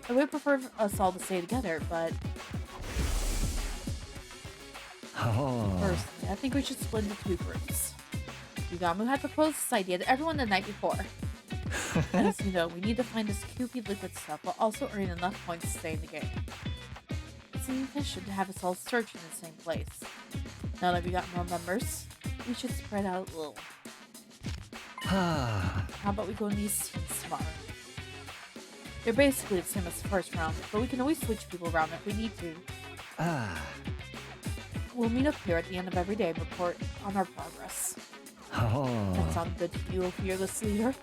I would prefer us all to stay together, but... Personally, I think we should split into two groups. Yugamu had proposed this idea to everyone the night before. As you know, we need to find this Kewpie liquid stuff while also earning enough points to stay in the game. It's an intention to have us all search in the same place. Now that we got more members, we should spread out a little. How about we go in these teams tomorrow? They're basically the same as the first round, but we can always switch people around if we need to. We'll meet up here at the end of every day and report on our progress. That sounds good to you, fearless leader?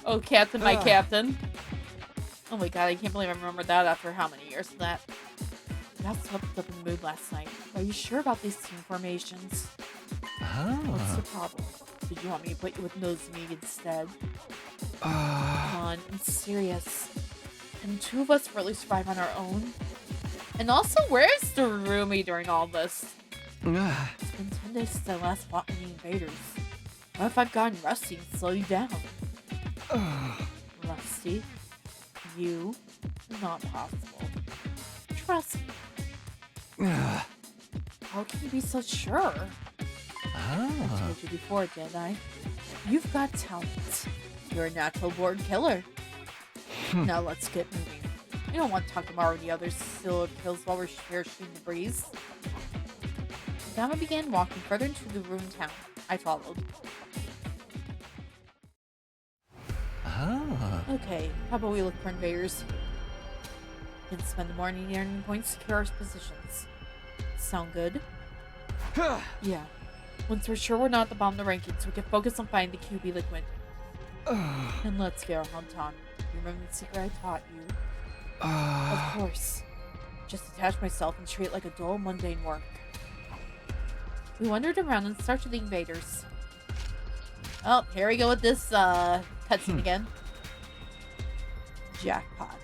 Oh, Captain, my Captain. Oh my god, I can't believe I remembered that after how many years of that. I got swept up in the mood last night. Are you sure about these team formations? What's the problem? Did you want me to put you with Nozomi instead? Come on, I'm serious. Can two of us really survive on our own? And also, where's the roomie during all this? It's been 10 days since I last fought any invaders. What if I've gotten rusty and slowed you down? Rusty? You? Not possible. Trust me. How can you be so sure? I told you before, didn't I? You've got talent. You're a natural born killer. Now let's get moving. We don't want Takamaru and the others to steal our kills while we're shooting the breeze. Dama began walking further into the ruined town. I followed. Okay, how about we look for invaders? We can spend the morning earning points to secure our positions. Sound good? Yeah. Once we're sure we're not at the bottom of the rankings, we can focus on finding the QB liquid. And let's get our hunt on. You remember the secret I taught you? Of course. Just detach myself and treat it like a dull, mundane work. We wandered around in search of the invaders. Oh, here we go with this cutscene again. Jackpot.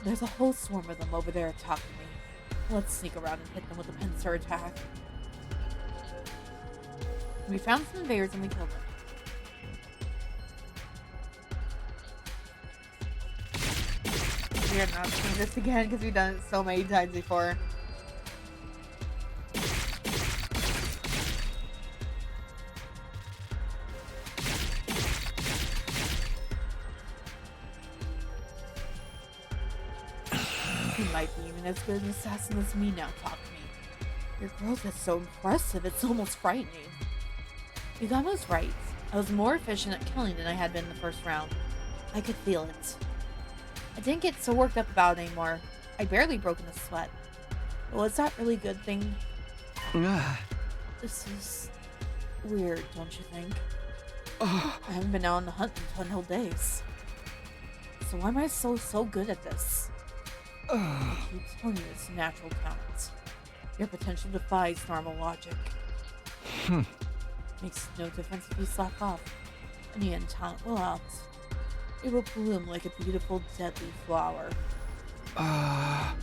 There's a whole swarm of them over there attacking me. Let's sneak around and hit them with a pincer attack. We found some invaders and we killed them. We are not doing this again because we've done it so many times before. You might be even as good an assassin as me now, talk to me. Your growth is so impressive, it's almost frightening. Yugama's right. I was more efficient at killing than I had been in the first round. I could feel it. I didn't get so worked up about it anymore. I barely broke in a sweat. But was that really a good thing? This is weird, don't you think? I haven't been out on the hunt in 10 whole days. So why am I so good at this? I keep telling you it's natural talent. Your potential defies normal logic. Makes no difference if you slack off. In the end, talent will out. It will bloom like a beautiful, deadly flower. I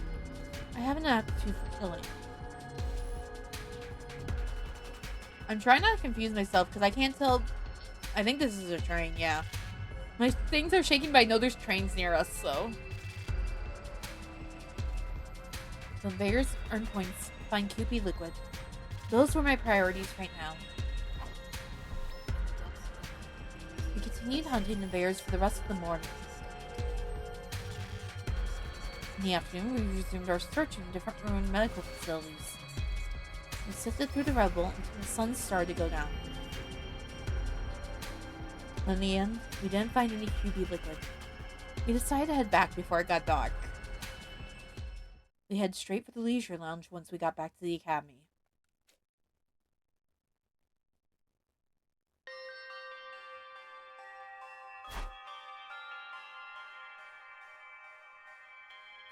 have an aptitude for killing. I'm trying not to confuse myself because I can't tell. I think this is a train, yeah. My things are shaking, but I know there's trains near us, so. The invaders earn points, find QP liquid. Those were my priorities right now. We continued hunting invaders for the rest of the morning. In the afternoon, we resumed our search in different ruined medical facilities. We sifted through the rubble until the sun started to go down. In the end, we didn't find any QB liquid. We decided to head back before it got dark. We head straight for the leisure lounge once we got back to the academy.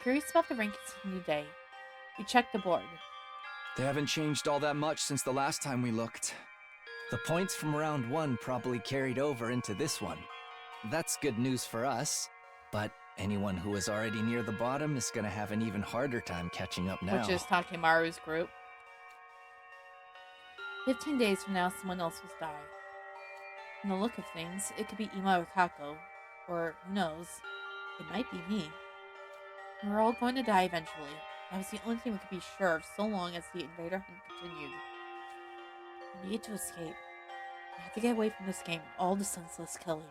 Curious about the rankings of the new day, we checked the board. They haven't changed all that much since the last time we looked. The points from round 1 probably carried over into this one. That's good news for us, but anyone who is already near the bottom is gonna have an even harder time catching up now. Which is Takemaru's group. 15 days from now, someone else will die. From the look of things, it could be Ima or Kako, or who knows, it might be me. We're all going to die eventually. That was the only thing we could be sure of so long as the invader hunt continued. We need to escape. We have to get away from this game, all the senseless killing.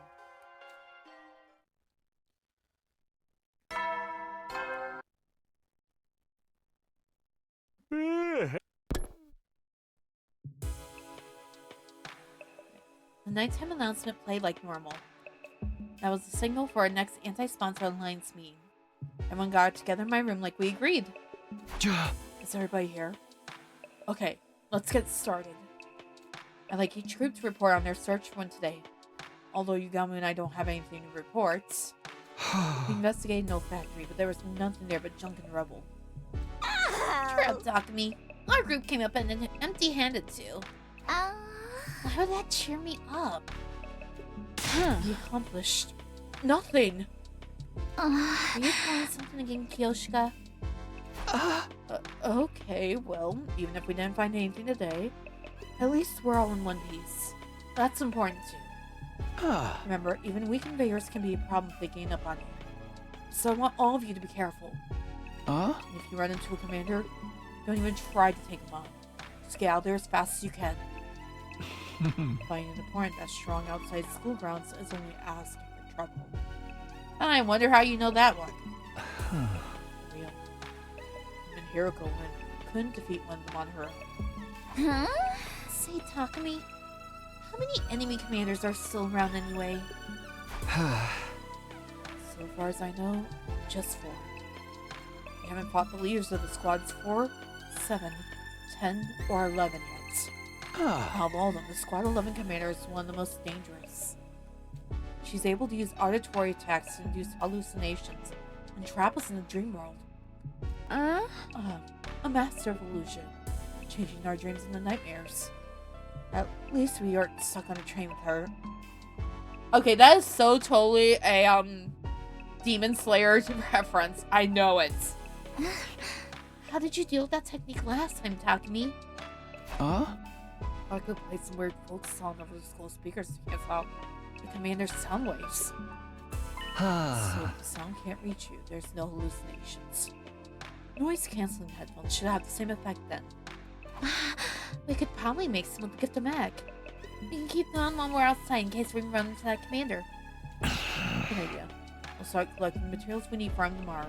The nighttime announcement played like normal. That was the signal for our next anti-sponsor alliance meeting. Everyone got together in my room like we agreed. Is everybody here? Okay, let's get started. I'd like each group to report on their search for one today. Although Yugama and I don't have anything to report. We investigated no factory, but there was nothing there but junk and rubble. Cheer up, Takumi. Our group came up empty-handed too. Why would that cheer me up? We accomplished nothing. Are you planning something again, Kiyoshika? Okay, well, even if we didn't find anything today, at least we're all in one piece. That's important too. Remember, even weak conveyors can be a problem if they gain up on you. So I want all of you to be careful. And if you run into a commander, don't even try to take him on. Just get out there as fast as you can. Finding an opponent that's strong outside school grounds is only asking for trouble. I wonder how you know that one. Real. Even Hiroko couldn't defeat one of them on her own. Say, Takumi, how many enemy commanders are still around anyway? So far as I know, just 4. We haven't fought the leaders of the squads 4, 7, 10, or 11 yet. Of all of them, the Squad 11 commander is one of the most dangerous. She's able to use auditory attacks to induce hallucinations and trap us in the dream world. A master of illusion, changing our dreams into nightmares. At least we aren't stuck on a train with her. Okay, that is so totally a Demon Slayer reference. I know it. How did you deal with that technique last time, Takumi? I could play some weird folk song over the school speakers to cancel out the commander's sound waves. So if the sound can't reach you, there's no hallucinations. Noise-canceling headphones should have the same effect then. We could probably make some with the gift of mag. We can keep them on while we're outside in case we run into that commander. Good idea. We'll start collecting the materials we need for him tomorrow.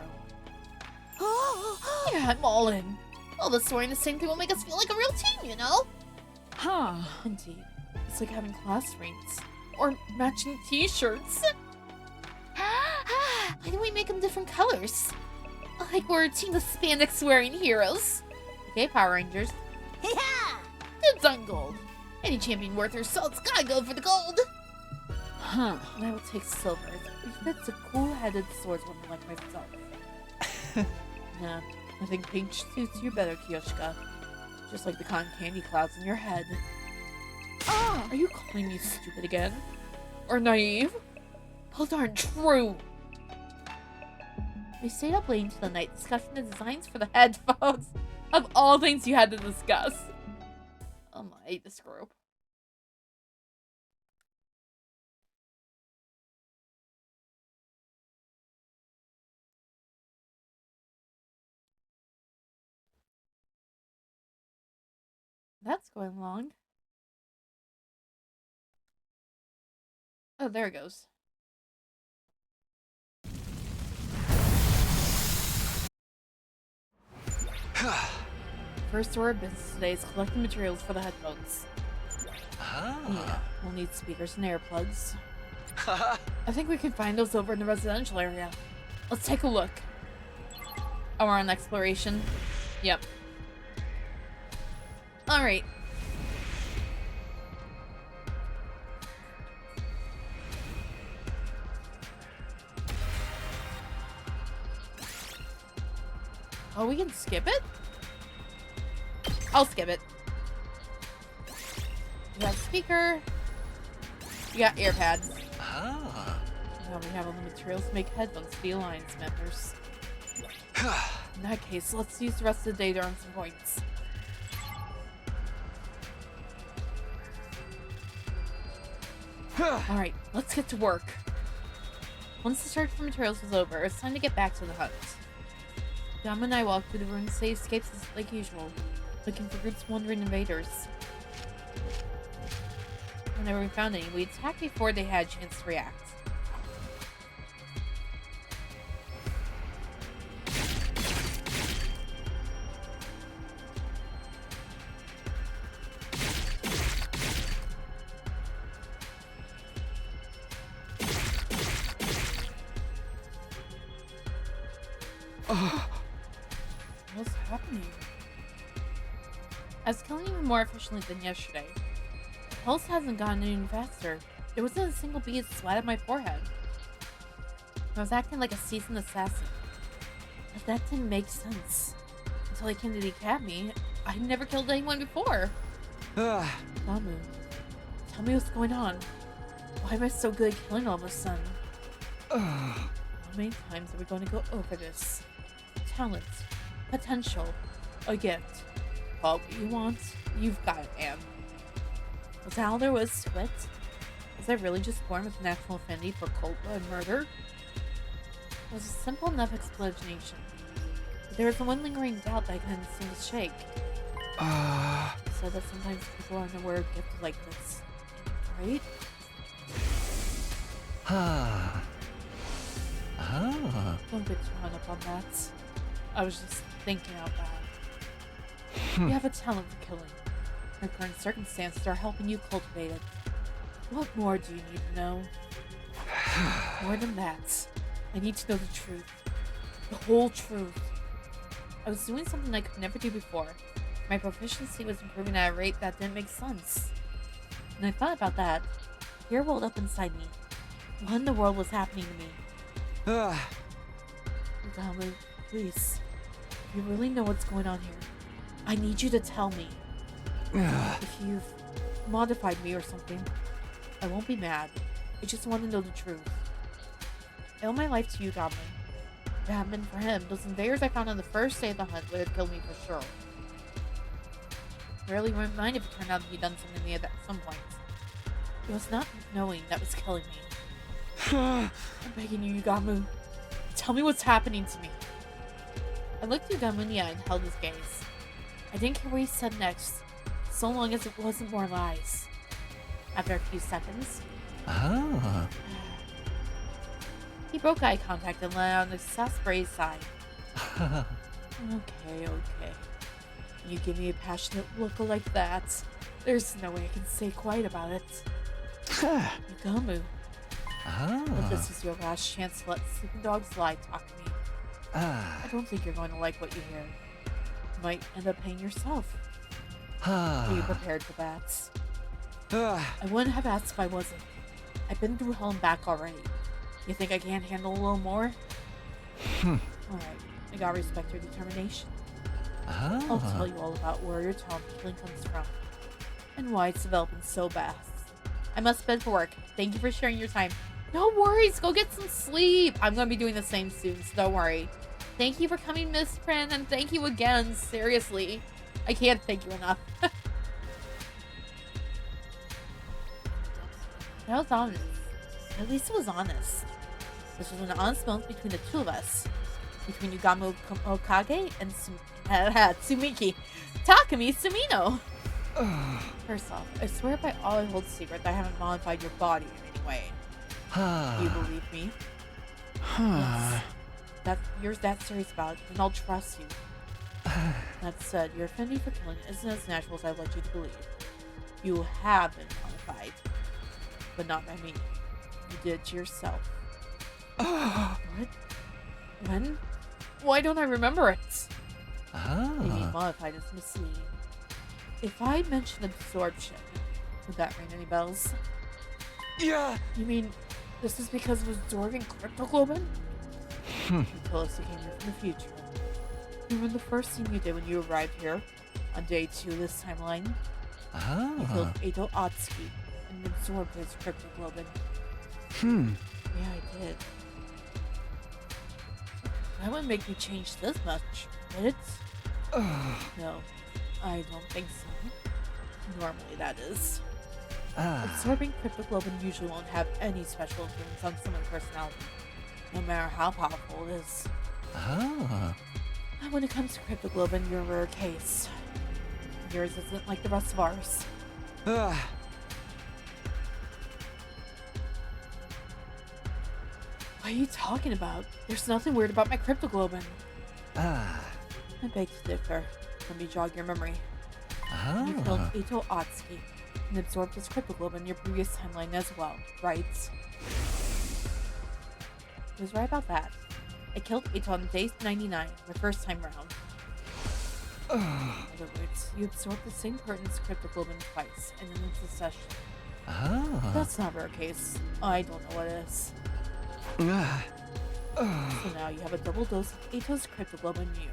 Yeah, I'm all in. All the swearing the same thing will make us feel like a real team, you know? Indeed. It's like having class rings. Or matching t-shirts. Why didn't we make them different colors? Like we're a team of spandex-wearing heroes. Okay, Power Rangers. Yeah! Dibs on gold. Any champion worth her salt's gotta go for the gold. And I will take silver. It fits a cool-headed swordswoman like myself. Nah, I think pink suits you better, Kiyoshika. Just like the cotton candy clouds in your head. Are you calling me stupid again? Or naive? Those aren't true! We stayed up late into the night discussing the designs for the headphones. Of all things you had to discuss. Oh, I hate this group. That's going long. Oh, there it goes. First order of business today is collecting materials for the headphones. Yeah, we'll need speakers and earplugs. I think we can find those over in the residential area. Let's take a look. Oh, we're on exploration. Yep. Alright. Oh, we can skip it? I'll skip it. We got a speaker. We got earpads. Now we have all the materials to make headphones for the Alliance members. In that case, let's use the rest of the day to earn some points. Alright, let's get to work. Once the search for materials was over, it's time to get back to the hunt. Dom and I walked through the ruined cityscapes like usual, looking for groups of wandering invaders. Whenever we found any, we attacked before they had a chance to react. What's happening? I was killing even more efficiently than yesterday. The pulse hasn't gone any faster. There wasn't a single bead sweat at my forehead. I was acting like a seasoned assassin. But that didn't make sense. Until I came to the academy, I'd never killed anyone before. Mamu, tell me what's going on. Why am I so good at killing all of a sudden? How many times are we going to go over this? Talent, potential, a gift. All you want, you've got it, Anne. Was that all there was to it? Was I really just born with a natural affinity for cold blood murder? It was a simple enough explanation. But there was one lingering doubt that I couldn't seem to shake. So that sometimes people aren't aware of gifts like this, right? Don't get too hung up on that. I was just thinking out loud. You have a talent for killing. Your current circumstances are helping you cultivate it. What more do you need to know? More than that, I need to know the truth. The whole truth. I was doing something I could never do before. My proficiency was improving at a rate that didn't make sense. When I thought about that, fear welled up inside me. What in the world was happening to me? Ugamu, please. If you really know what's going on here, I need you to tell me. If you've modified me or something, I won't be mad. I just want to know the truth. I owe my life to you, Goblin. If it hadn't been for him, those invaders I found on the first day of the hunt would have killed me for sure. I really wouldn't mind if it turned out that he'd done something to me at some point. It was not knowing that was killing me. I'm begging you, Ugamu. Tell me what's happening to me. I looked Ugamu in the eye and held his gaze. I didn't care what he said next, so long as it wasn't more lies. After a few seconds, he broke eye contact and let out an exasperated sigh. Okay. When you give me a passionate look like that, there's no way I can stay quiet about it. Ugamu. But this is your last chance to let sleeping dogs lie talk to me. I don't think you're going to like what you hear. You might end up paying yourself. Are you prepared for that? I wouldn't have asked if I wasn't. I've been through hell and back already. You think I can't handle a little more? Alright, I gotta respect your determination. I'll tell you all about where your talent for killing comes from, and why it's developing so fast. I must bed for work. Thank you for sharing your time. No worries, go get some sleep. I'm gonna be doing the same soon, so don't worry. Thank you for coming, Miss Prin, and thank you again, seriously. I can't thank you enough. That was honest. At least it was honest. This was an honest moment between the two of us. Between Ugamu Okage and Tsumiki. Takumi Sumino! First off, I swear by all I hold secret that I haven't modified your body in any way. Do you believe me? Yes. You're that serious about it, then I'll trust you. That said, your affinity for killing isn't as natural as I'd like you to believe. You have been modified. But not by me. You did it to yourself. What? When? Why don't I remember it? Maybe modified is misleading. If I mention absorption, would that ring any bells? Yeah! You mean this is because of absorbing cryptoglobin? You told us you came here from the future. Remember the first thing you did when you arrived here? On day 2 of this timeline? You killed Eito Atsuki and absorbed his cryptoglobin. Yeah, I did. That wouldn't make me change this much, would it? No, I don't think so. Normally, that is. Absorbing cryptoglobin usually won't have any special influence on someone's personality, no matter how powerful it is. When it comes to cryptoglobin, you're a rare case. Yours isn't like the rest of ours. What are you talking about? There's nothing weird about my cryptoglobin. I beg to differ. Let me jog your memory. You killed Eito Atsuki and absorbed his cryptoglobin in your previous timeline as well, right? He was right about that. I killed Eito on day 99, the first time round. In other words, you absorbed the same person's cryptoglobin twice, and in succession. That's not a rare case. I don't know what it is. So now you have a double dose of Ato's cryptoglobin in you.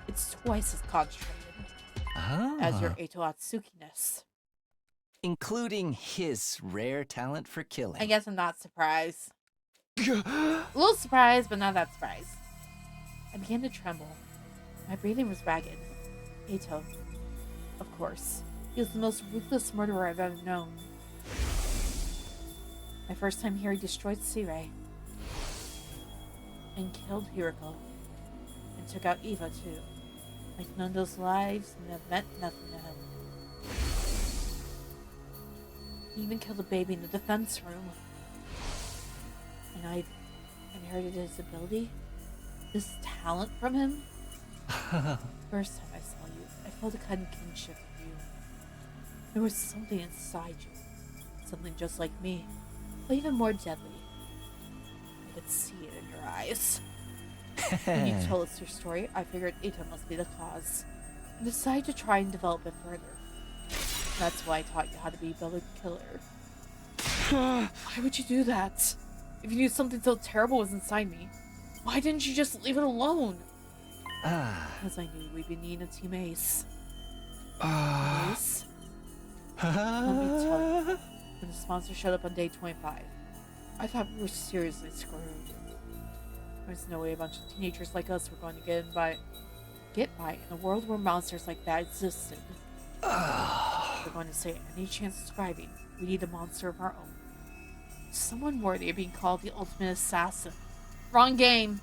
It's twice as concentrated as your Ato Atsuki-ness. Including his rare talent for killing. I guess I'm not surprised. A little surprised, but not that surprised. I began to tremble. My breathing was ragged. Ato, of course. He was the most ruthless murderer I've ever known. My first time here, he destroyed Sirei. And killed Hiroko. And took out Eva, too. Like none of those lives meant nothing to him. He even killed a baby in the defense room. And I inherited his ability? This talent from him? First time I saw you, I felt a kind of kinship with you. There was something inside you. Something just like me. But even more deadly. I could see it in your eyes. When you told us your story, I figured Ito must be the cause. And decided to try and develop it further. That's why I taught you how to be a better killer. Why would you do that? If you knew something so terrible was inside me, why didn't you just leave it alone? Because I knew we'd be needing a team ace. Ace? Let me tell you, when the sponsor showed up on day 25, I thought we were seriously screwed. There's no way a bunch of teenagers like us were going to get by in a world where monsters like that existed. If we're going to say any chance of surviving, we need a monster of our own. Someone worthy of being called the ultimate assassin. Wrong game.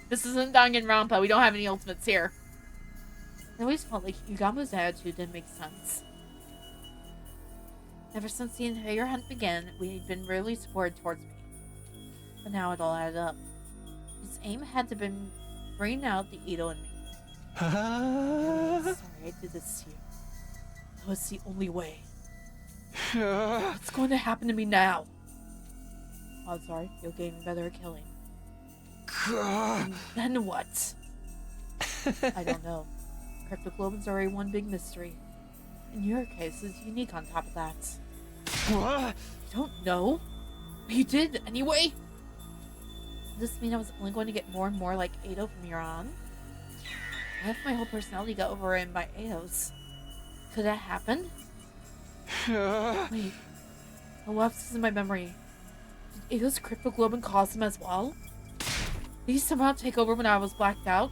This isn't Danganronpa. We don't have any ultimates here. I always felt like Yugamu's attitude didn't make sense. Ever since the entire hunt began, we'd been really supportive towards me. But now it all added up. His aim had to been bringing out the Ito in me. I'm sorry I did this to you. That was the only way. What's going to happen to me now? Odds are you'll get even better at killing. And then what? I don't know. Cryptoglobins are one big mystery. In your case, it's unique on top of that. What? You don't know? But you did anyway? Does this mean I was only going to get more and more like Ado from here on? What if my whole personality got overridden by Ado's? Could that happen? Wait. The lapses in my memory. Did Ado's cryptoglobin cause him as well? Did he somehow take over when I was blacked out?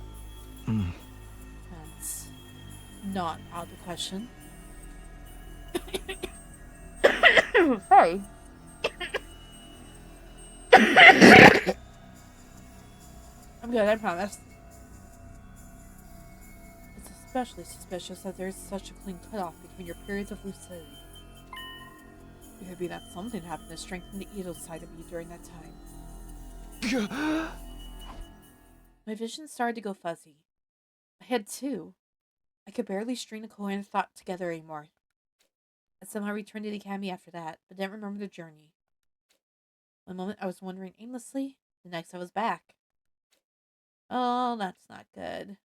That's not out of the question. Sorry. I'm good, I promise. It's especially suspicious that there's such a clean cutoff between your periods of lucidity. It could be that something happened to strengthen the Ito side of you during that time. My vision started to go fuzzy. I had two. I could barely string a coherent thought together anymore. I somehow returned to the academy after that, but didn't remember the journey. One moment I was wandering aimlessly, the next I was back. Oh, that's not good.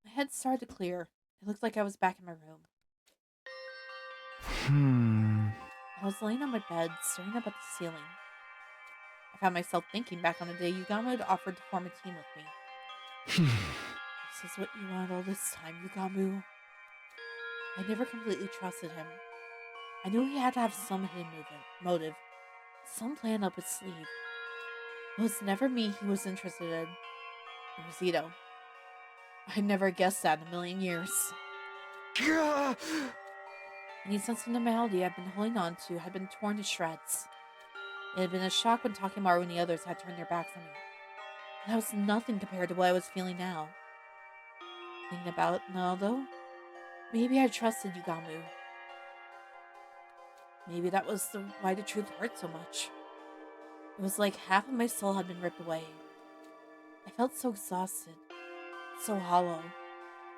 My head started to clear. It looked like I was back in my room. I was laying on my bed, staring up at the ceiling. I found myself thinking back on the day Yugamu had offered to form a team with me. This is what you wanted all this time, Yugamu. I never completely trusted him. I knew he had to have some hidden motive, some plan up his sleeve. It was never me he was interested in. It was Ito. I'd never guessed that in a million years. Any sense of normality I'd been holding on to had been torn to shreds. It had been a shock when Takemaru and the others had turned their backs on me. That was nothing compared to what I was feeling now. Thinking about it now, though, maybe I trusted Yugamu. Maybe that was why the truth hurt so much. It was like half of my soul had been ripped away. I felt so exhausted, so hollow.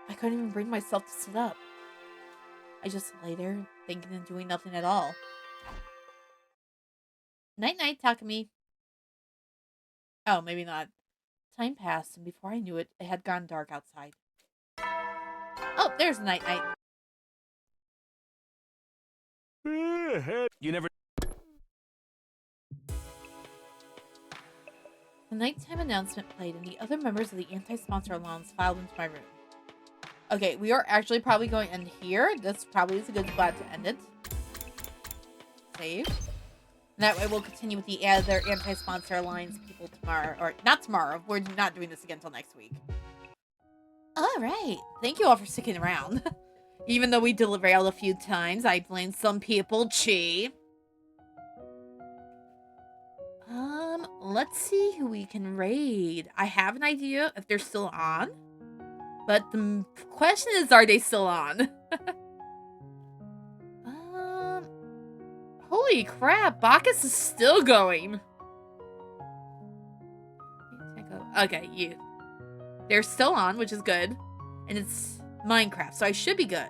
I couldn't even bring myself to sit up. I just lay there, thinking and doing nothing at all. Night-night, Takumi. Oh, maybe not. Time passed, and before I knew it, it had gone dark outside. Oh, there's Night-night. You never... The nighttime announcement played and the other members of the anti-sponsor allowance filed into my room. Okay, we are actually probably going to end here. This probably is a good spot to end it. Save. And that way we'll continue with the other anti-sponsor alliance people tomorrow. Or, not tomorrow. We're not doing this again until next week. Alright. Thank you all for sticking around. Even though we derailed a few times, I blame some people. Chi. Let's see who we can raid. I have an idea if they're still on. But the question is, are they still on? Holy crap, Bacchus is still going. Okay, you. They're still on, which is good. And it's Minecraft, so I should be good.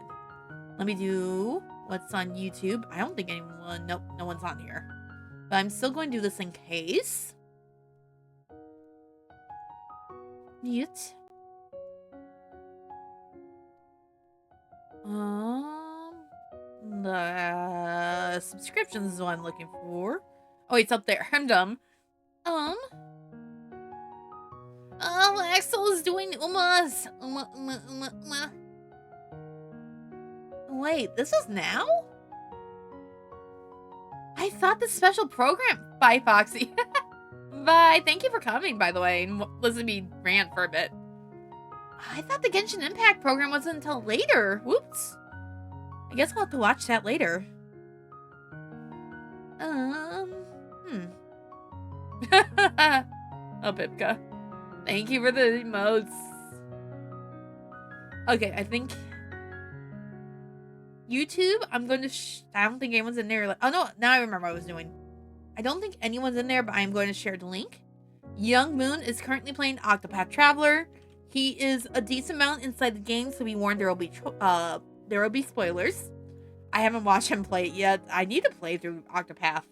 Let me do what's on YouTube. I don't think anyone, nope, no one's on here. But I'm still going to do this in case. Mute. The subscriptions is what I'm looking for. Oh, it's up there. I'm dumb. Oh, Axel is doing Umas. Uma. Wait, this is now? I thought this special program. Bye, Foxy. Bye. Thank you for coming, by the way, and listen to me rant for a bit. I thought the Genshin Impact program wasn't until later. Whoops. I guess I'll have to watch that later. Oh, Pipka. Thank you for the emotes. Okay, I think YouTube, I'm going to I don't think anyone's in there. Oh, no, now I remember what I was doing. I don't think anyone's in there, but I'm going to share the link. Young Moon is currently playing Octopath Traveler. He is a decent amount inside the game, so be warned there will be spoilers. I haven't watched him play it yet. I need to play through Octopath.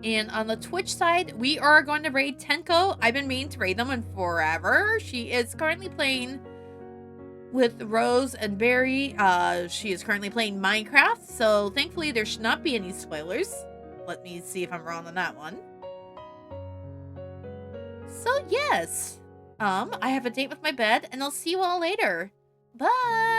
And on the Twitch side, we are going to raid Tenko. I've been meaning to raid them in forever. She is currently playing with Rose and Barry. She is currently playing Minecraft, so thankfully there should not be any spoilers. Let me see if I'm wrong on that one. So yes, I have a date with my bed, and I'll see you all later. Bye!